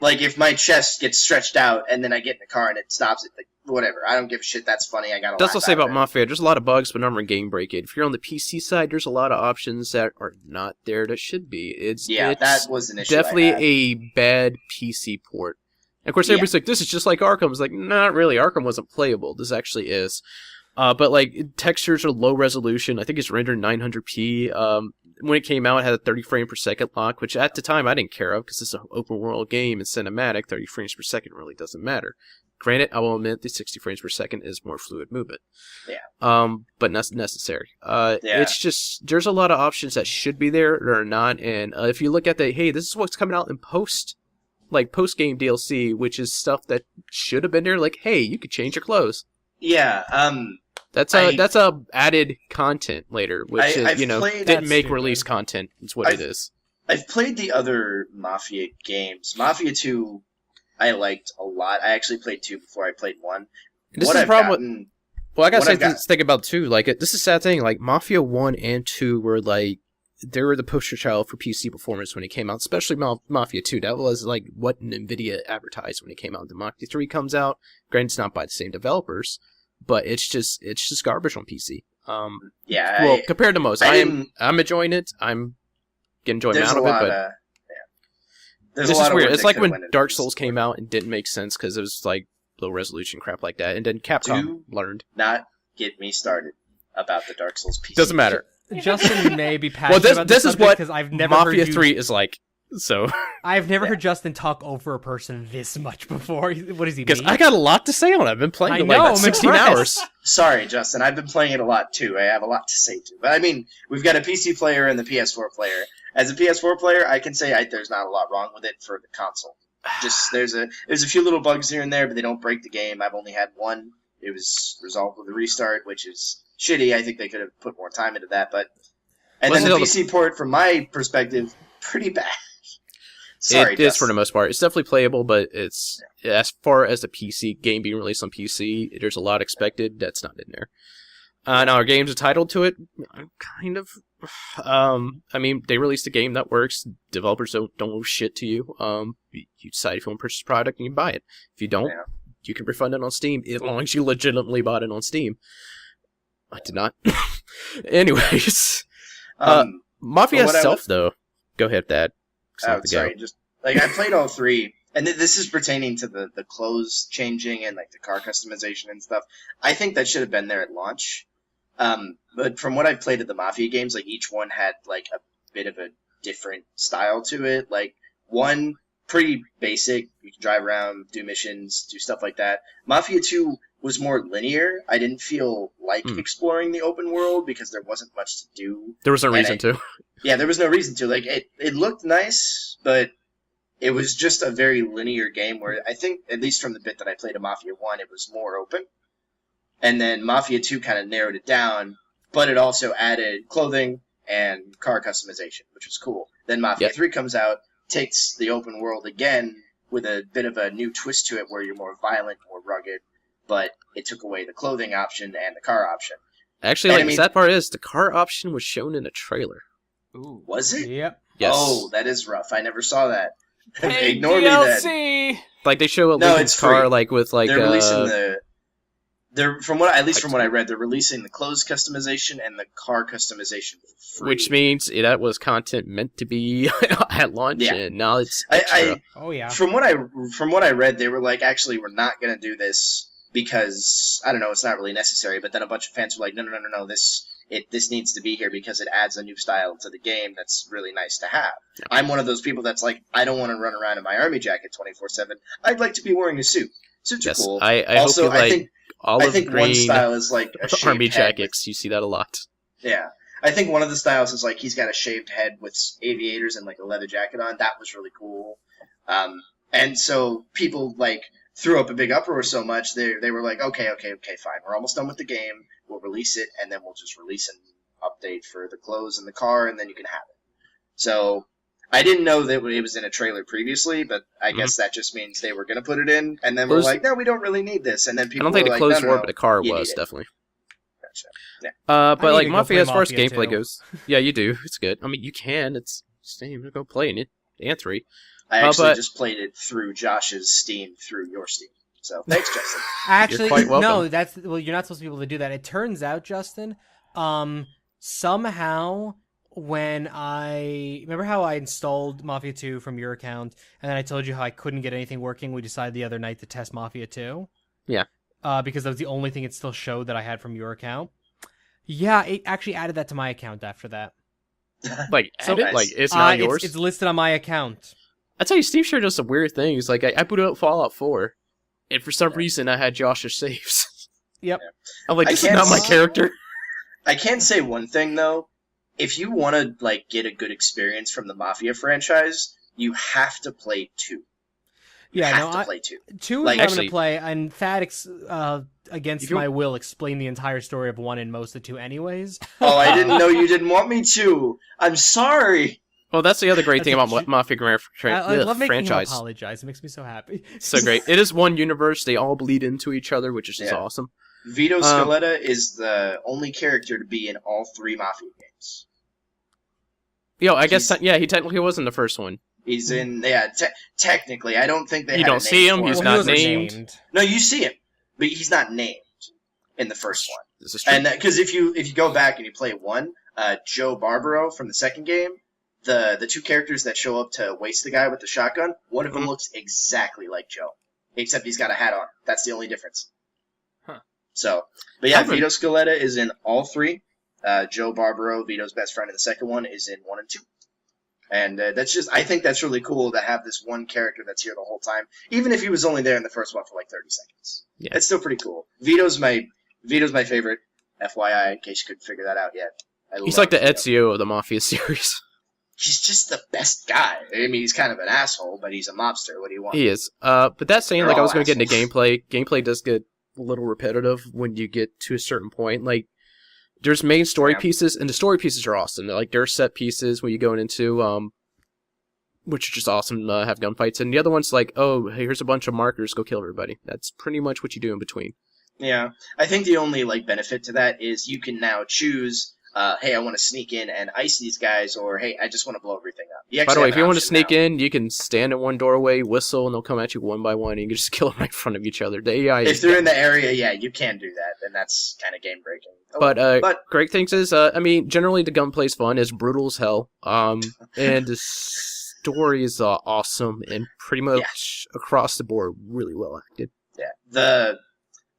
like if my chest gets stretched out and then I get in the car and it stops it, like whatever. I don't give a shit. That's funny. I got a.
That's what I'll say about Mafia. There's a lot of bugs, but none are game breaking. If you're on the PC side, there's a lot of options that are not there that should be. It's
that was an issue.
Definitely a bad PC port. And of course, everybody's like, "This is just like Arkham." It's like, not really. Arkham wasn't playable. This actually is. But like textures are low resolution. I think it's rendered 900p. When it came out, it had a 30 frame per second lock, which at the time I didn't care of because it's an open world game and cinematic. 30 frames per second really doesn't matter. Granted, I will admit the 60 frames per second is more fluid movement.
Yeah.
But not necessary. It's just there's a lot of options that should be there that are not. And if you look at hey, this is what's coming out in post game DLC, which is stuff that should have been there. Like, hey, you could change your clothes.
Yeah.
That's added content later, which didn't make release content. It's what it is.
I've played the other Mafia games. Mafia 2, I liked a lot. I actually played 2 before I played 1.
This is the problem I gotta say this thing about 2. Like, this is a sad thing. Like, Mafia 1 and 2 were like, they were the poster child for PC performance when it came out, especially Mafia 2. That was like what NVIDIA advertised when it came out. The Mafia 3 comes out. Granted, it's not by the same developers. But it's just garbage on PC. Compared to most, I'm enjoying it. I'm getting enjoyment out of it. But this is weird. It's like when Dark Souls came out and didn't make sense because it was like low resolution crap like that, and then Capcom learned.
Not get me started about the Dark Souls PC.
Doesn't matter.
Justin may be passionate about
this is what
because I've never
Mafia
heard
3 is like. So
I've never heard Justin talk over a person this much before. What is he?
Because I got a lot to say on it. I've been playing it like about 16 hours.
Sorry, Justin. I've been playing it a lot too. I have a lot to say too. But I mean, we've got a PC player and the PS4 player. As a PS4 player, I can say there's not a lot wrong with it for the console. Just there's a few little bugs here and there, but they don't break the game. I've only had one. It was resolved with a restart, which is shitty. I think they could have put more time into that. And then the PC port, from my perspective, pretty bad. Sorry,
it is for the most part. It's definitely playable, but it's as far as the PC game being released on PC, there's a lot expected that's not in there. Now, our games are titled to it. Kind of. I mean, they released a game that works. Developers don't owe shit to you. You decide if you want to purchase a product and you buy it. If you don't, you can refund it on Steam as long as you legitimately bought it on Steam. I did not. Anyways, Mafia itself, though. Go ahead, Dad.
Sorry, just like I played all three, and this is pertaining to the clothes changing and like the car customization and stuff. I think that should have been there at launch. But from what I've played at the Mafia games, like each one had like a bit of a different style to it. Like one pretty basic, you can drive around, do missions, do stuff like that. Mafia 2 was more linear. I didn't feel like exploring the open world because there wasn't much to do.
There was no reason to.
Yeah, there was no reason to. Like it looked nice, but it was just a very linear game where I think, at least from the bit that I played of Mafia 1, it was more open. And then Mafia 2 kind of narrowed it down, but it also added clothing and car customization, which was cool. Then Mafia 3 comes out, takes the open world again with a bit of a new twist to it where you're more violent, more rugged, but it took away the clothing option and the car option.
Actually, the sad part is the car option was shown in a trailer.
Ooh, was it?
Yep.
Yes.
Oh, that is rough. I never saw that.
Hey,
Ignore
DLC.
me then.
Like they show a Lincoln's car, like with like
they're releasing from what I read, they're releasing the clothes customization and the car customization for free.
Which means that was content meant to be at launch, and now it's extra.
From what I read, they were like, actually, we're not going to do this because I don't know, it's not really necessary. But then a bunch of fans were like, no, this needs to be here because it adds a new style to the game that's really nice to have. Yeah. I'm one of those people that's like, I don't want to run around in my army jacket 24/7. I'd like to be wearing a suit. Suits are cool.
I
also,
hope you
I think
olive green
one style is like a shaved
army
head
jackets. You see that a lot.
Yeah. I think one of the styles is like he's got a shaved head with aviators and like a leather jacket on. That was really cool. And so people like threw up a big uproar so much they were like, okay, fine. We're almost done with the game. We'll release it, and then we'll just release an update for the clothes and the car, and then you can have it. So I didn't know that it was in a trailer previously, but I guess that just means they were going to put it in, and then we're like, no, we don't really need this. And then people
I don't think
were
the clothes
no,
were, but the car was, definitely.
Gotcha. Yeah.
But like Mafia, as far as
Mafia
gameplay
2.
goes, yeah, you do. It's good. I mean, you can. It's Steam. Go play it. And 3.
I actually just played it through Josh's Steam, through your Steam. So thanks, Justin.
Actually,
You're quite welcome.
no, you're not supposed to be able to do that. It turns out, Justin, somehow when I remember how I installed Mafia 2 from your account, and then I told you how I couldn't get anything working. We decided the other night to test Mafia 2.
Yeah.
Because that was the only thing it still showed that I had from your account. Yeah, it actually added that to my account after that.
Like,
nice.
Like it's not yours.
It's listed on my account.
I tell you, Steam Share does some weird things. Like I put out Fallout 4, and for some reason I had Josh's saves.
Yep.
I'm like, this is not my character.
I can say one thing though. If you want to like get a good experience from the Mafia franchise, you have to play 2. Play 2.
2 is what I'm going to play, and Thad, against my will, explain the entire story of 1 and most of 2 anyways.
Oh, I didn't know you didn't want me to. I'm sorry.
Well, that's the other great thing about Mafia
I love making
franchise.
him apologize. It makes me so happy.
So great. It is one universe. They all bleed into each other, which is just awesome.
Vito Scaletta is the only character to be in all 3 Mafia games.
I guess, he technically was in the first one.
He's in, technically. I don't think they
You don't see him, he's not named.
No, you see him, but he's not named in the first one.
This is true.
And because if you go back and you play 1, Joe Barbaro from the second game, the 2 characters that show up to waste the guy with the shotgun, one of them looks exactly like Joe, except he's got a hat on. That's the only difference.
Huh.
So, but yeah, Vito Scaletta is in all 3. Joe Barbaro, Vito's best friend in the second one, is in 1 and 2. And I think that's really cool to have this one character that's here the whole time, even if he was only there in the first one for like 30 seconds.
Yeah.
It's still pretty cool. Vito's my favorite, FYI, in case you couldn't figure that out yet.
He's like the Ezio of the Mafia series.
He's just the best guy. I mean, he's kind of an asshole, but he's a mobster. What do you want?
He is. But that saying, like, I was going to get into
assholes.
Gameplay does get a little repetitive when you get to a certain point. Like, there's main story pieces, and the story pieces are awesome. Like, there are set pieces when you go into, which are just awesome to have gunfights. And the other one's like, oh, here's a bunch of markers, go kill everybody. That's pretty much what you do in between.
Yeah. I think the only, like, benefit to that is you can now choose, hey, I want to sneak in and ice these guys, or hey, I just want to blow everything up.
By the way, if you want to sneak in, you can stand in one doorway, whistle, and they'll come at you one by one, and you can just kill them right in front of each other. The AI
if they're in the area, yeah, you can do that, and that's kind of game breaking.
But great things is, I mean, generally the gunplay's fun. It's brutal as hell. And the story is awesome and pretty much across the board really well acted.
Yeah,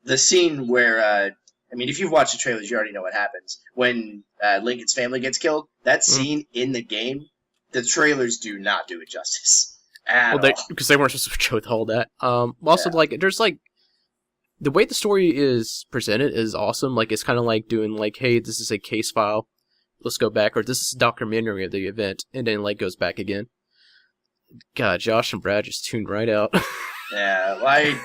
the scene where I mean, if you've watched the trailers, you already know what happens when Lincoln's family gets killed. That scene in the game, the trailers do not do it justice at all.
Because they weren't supposed to show all that. Also, like, there's like the way the story is presented is awesome. Like, it's kind of like doing like, hey, this is a case file. Let's go back, or this is a documentary of the event, and then like goes back again. God, Josh and Brad just tuned right out.
Yeah, like.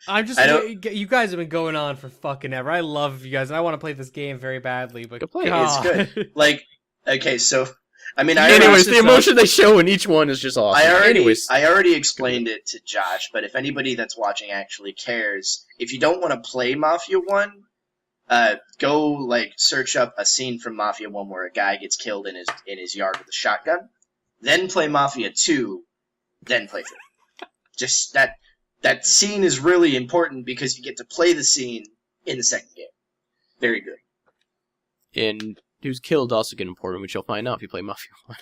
You guys have been going on for fucking ever. I love you guys, and I want to play this game very badly, but
it's good. Like, okay, so I mean,
anyways, the emotion they show in each one is just awesome.
I already explained it to Josh, but if anybody that's watching actually cares, if you don't want to play Mafia 1, go like search up a scene from Mafia 1 where a guy gets killed in his yard with a shotgun, then play Mafia 2, then play 3. Just that scene is really important because you get to play the scene in the second game. Very good.
And who's killed also get important, which you'll find out if you play Mafia 1.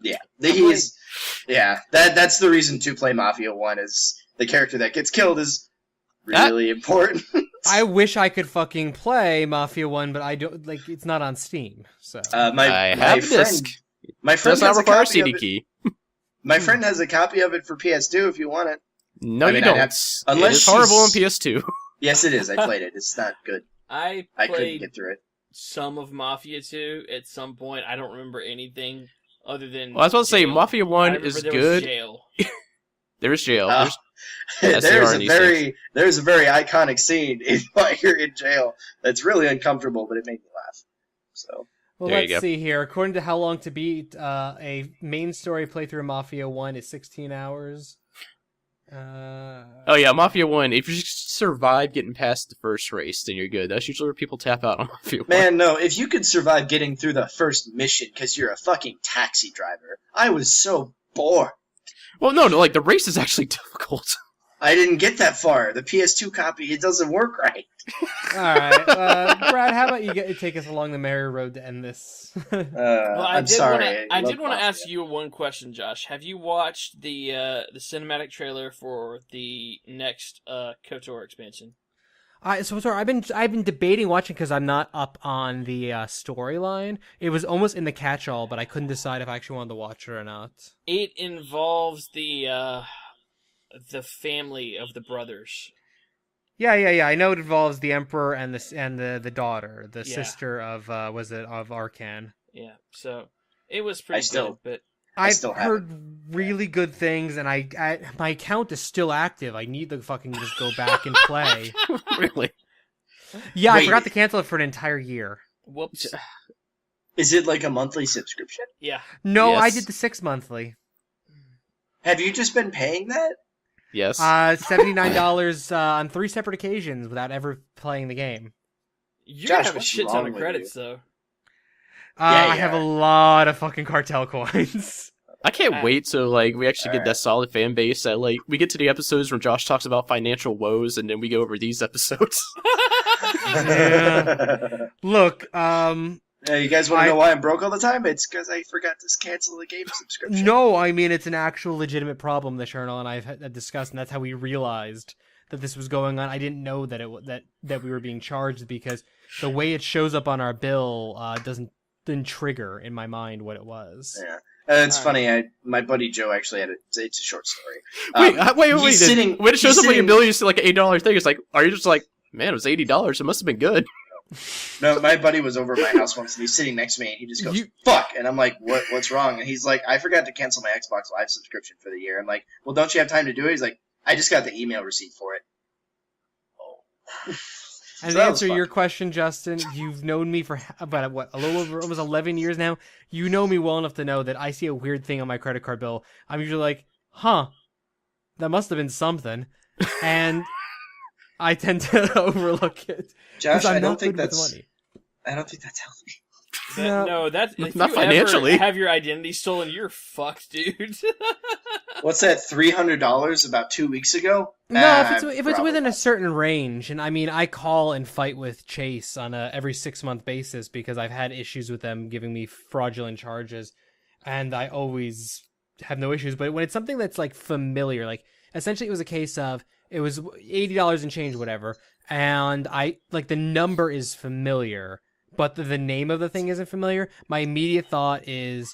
Yeah, that's the reason to play Mafia 1 is the character that gets killed is really important.
I wish I could fucking play Mafia 1, but I don't, like, it's not on Steam, so.
I have a disc.
My friend
does not require a CD key.
My friend has a copy of it for PS2 if you want it.
No, you don't. Unless it's horrible on PS2.
Yes, it is. I played it. It's not good.
I
couldn't get through it.
Some of Mafia 2 at some point. I don't remember anything other than.
Well, I was about to say Mafia 1 is good.
Jail.
There is jail.
There's a very iconic scene while you're in jail that's really uncomfortable, but it made me laugh. So.
Well, let's see here. According to How Long to Beat, a main story playthrough of Mafia 1 is 16 hours.
Oh yeah, Mafia 1, if you survive getting past the first race, then you're good. That's usually where people tap out on Mafia 1.
Man, no, if you could survive getting through the first mission because you're a fucking taxi driver, I was so bored.
Well, no, like, the race is actually difficult.
I didn't get that far. The PS2 copy, it doesn't work right.
Alright, Brad, how about you take us along the merry road to end this?
I'm sorry.
I did want to ask you one question, Josh. Have you watched the cinematic trailer for the next KOTOR expansion?
Sorry, I've been debating watching because I'm not up on the storyline. It was almost in the catch-all, but I couldn't decide if I actually wanted to watch it or not.
It involves the family of the brothers.
Yeah. I know it involves the Emperor and the daughter, the sister of of Arkan.
Yeah. So it was pretty good, but
I've heard really good things, and my account is still active. I need to fucking just go back and play.
Really?
Yeah, I forgot to cancel it for an entire year.
Whoops.
Is it like a monthly subscription?
Yeah.
No, yes. I did the 6 monthly.
Have you just been paying that?
Yes.
$79 on 3 separate occasions without ever playing the game.
You have a shit ton of credits, though.
I have a lot of fucking cartel coins.
I can't wait till we actually get that solid fan base that we get to the episodes where Josh talks about financial woes, and then we go over these episodes.
Yeah. Look,
you guys want to know why I'm broke all the time? It's because I forgot to cancel the game subscription.
No, I mean, it's an actual legitimate problem that Chernow and I have discussed, and that's how we realized that this was going on. I didn't know that that we were being charged because the way it shows up on our bill doesn't trigger in my mind what it was.
Yeah. It's funny. My buddy Joe actually had it's a short story.
Wait.
Sitting,
when it shows up on your bill, you see like an $8 thing. It's like, are you just like, man, it was $80. It must have been good.
No, my buddy was over at my house once, and he's sitting next to me, and he just goes, "Fuck!" And I'm like, "What's wrong?" And he's like, "I forgot to cancel my Xbox Live subscription for the year." I'm like, "Well, don't you have time to do it?" He's like, "I just got the email receipt for it." Oh.
And to answer your question, Justin, you've known me for about a little over almost 11 years now. You know me well enough to know that I see a weird thing on my credit card bill. I'm usually like, "Huh, that must have been something," and I tend to overlook it.
Josh, I don't think that's healthy.
No, that's if
not
you
financially.
Ever have your identity stolen, you're fucked, dude.
What's that? $300 about 2 weeks ago?
No, if it's within a certain range, and I mean, I call and fight with Chase on a every 6-month basis because I've had issues with them giving me fraudulent charges, and I always have no issues. But when it's something that's like familiar, like essentially it was a case of it was $80 and change, whatever, and I like the number is familiar, but the name of the thing isn't familiar. My immediate thought is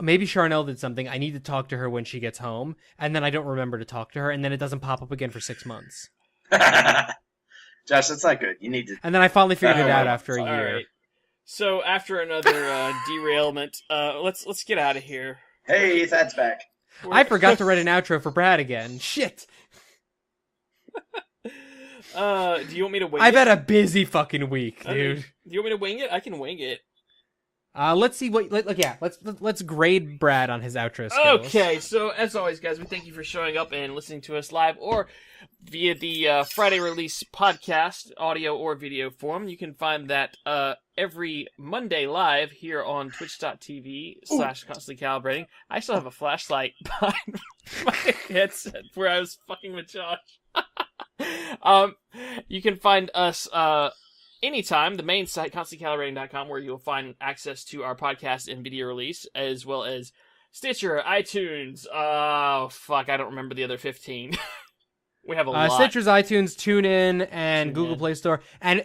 maybe Charnel did something. I need to talk to her when she gets home, and then I don't remember to talk to her, and then it doesn't pop up again for 6 months.
Josh, that's not good. You need to.
And then I finally figured it out after a year.
Right. So after another derailment, let's get out of here.
Hey, Thad's back.
I forgot to write an outro for Brad again. Shit.
Do you want me to wing it?
I've had a busy fucking week, dude.
Do you want me to wing it? I can wing it.
Let's see what. Let's grade Brad on his outro skills.
Okay, so as always, guys, we thank you for showing up and listening to us live or via the Friday release podcast, audio or video form. You can find that every Monday live here on twitch.tv/constantly calibrating. I still have a flashlight behind my headset where I was fucking with Josh. You can find us anytime, the main site, constantlycalibrating.com, where you'll find access to our podcast and video release, as well as Stitcher, iTunes, I don't remember the other 15. We have a lot.
Stitcher's, iTunes, TuneIn, and Google Play Store. And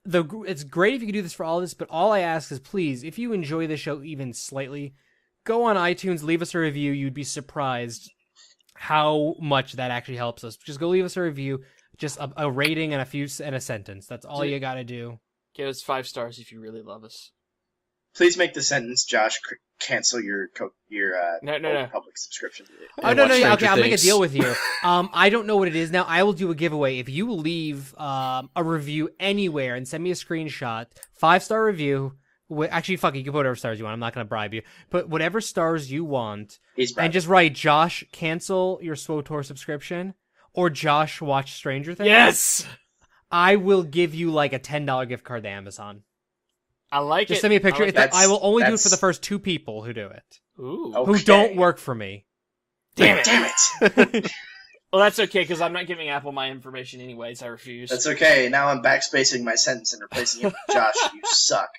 it's great if you can do this for all of this, but all I ask is, please, if you enjoy the show even slightly, go on iTunes, leave us a review. You'd be surprised how much that actually helps us. Just go leave us a review, just a rating and a sentence. That's all you gotta do.
Give us 5 stars if you really love us.
Please make the sentence, Josh, cancel your
no.
public subscription.
Oh, no. Okay, I'll make a deal with you. I don't know what it is now. I will do a giveaway. If you leave a review anywhere and send me a screenshot, 5-star review. Actually, fuck it, you can put whatever stars you want. I'm not going to bribe you. Put whatever stars you want. And just write, Josh, cancel your SWOTOR subscription. Or Josh, watch Stranger Things.
Yes!
I will give you like a $10 gift card to Amazon.
I like
Just
it.
send me a picture. I will only do it for the first 2 people who do it.
Ooh.
Okay.
Who don't work for me.
Damn it!
Well, that's okay, because I'm not giving Apple my information anyways. I refuse.
That's okay. Now I'm backspacing my sentence and replacing it with Josh. You suck.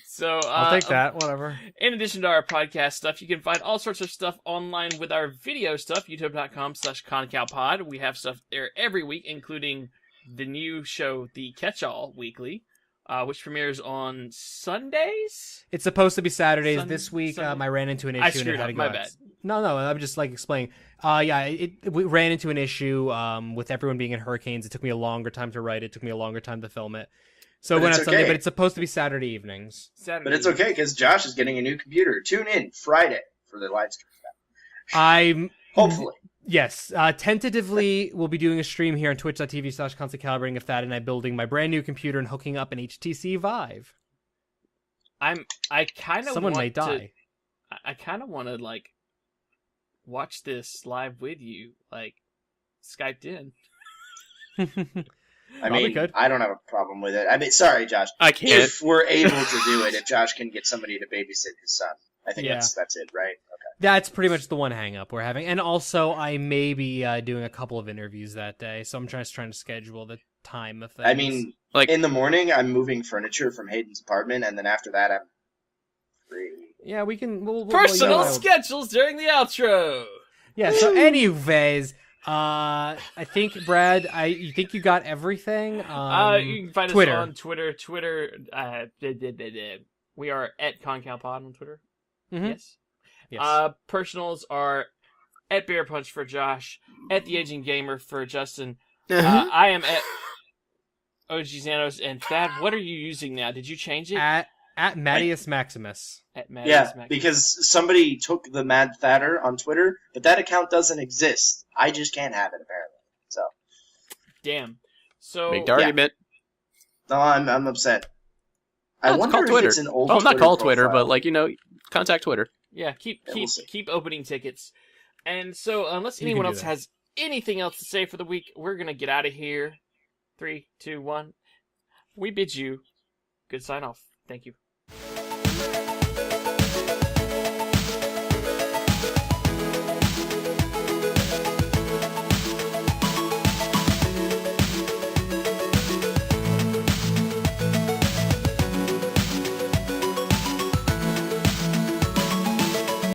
So
I'll take that, whatever.
In addition to our podcast stuff, you can find all sorts of stuff online with our video stuff, youtube.com/concalpod. We have stuff there every week, including the new show, The Catch-All Weekly, which premieres on Sundays?
It's supposed to be Saturdays. This week, I ran into an issue.
I screwed up, my bad.
No, I'm just like explaining. We ran into an issue with everyone being in hurricanes. It took me a longer time to write it. It took me a longer time to film it. So it went out Sunday, but it's supposed to be Saturday evenings.
But it's okay, because Josh is getting a new computer. Tune in Friday for the live stream. Hopefully.
Yes. Tentatively, we'll be doing a stream here on twitch.tv/constantcalibrating of Thad and I building my brand new computer and hooking up an HTC Vive.
I kind of
Someone may die.
I kind of want to, like, watch this live with you, like, Skyped in.
I mean, I don't have a problem with it. I mean, sorry, Josh.
I can't.
If we're able to do it, if Josh can get somebody to babysit his son, I think that's it, right? Okay.
That's pretty much the one hang-up we're having. And also, I may be doing a couple of interviews that day, so I'm just trying to schedule the time of things.
I mean, like in the morning, I'm moving furniture from Hayden's apartment, and then after that, I'm free.
Yeah, we can... We'll
Personal schedules during the outro!
Yeah, so anyways... I think, Brad, you think you got everything?
You can find
Twitter.
us on Twitter. We are at ConCalPod on Twitter.
Mm-hmm.
Yes.
Yes.
Personals are at Bear Punch for Josh, at The Aging Gamer for Justin.
Uh-huh.
I am at OG Xanos, and Thad, what are you using now? Did you change it?
At Mattius Maximus.
At Mattius
Yeah,
Maximus.
because somebody took the Mad Thadder on Twitter, but that account doesn't exist. I just can't have it, apparently. So.
Damn. So
Make the argument.
No, I'm upset. I wonder
call
if
Twitter.
it's an old
Well, not call Twitter,
profile.
but like contact Twitter.
yeah, keep
we'll see.
opening tickets. And so unless
You
anyone
can do
else
that.
has anything else to say for the week, we're gonna get out of here. 3, 2, 1. We bid you good sign off. Thank you.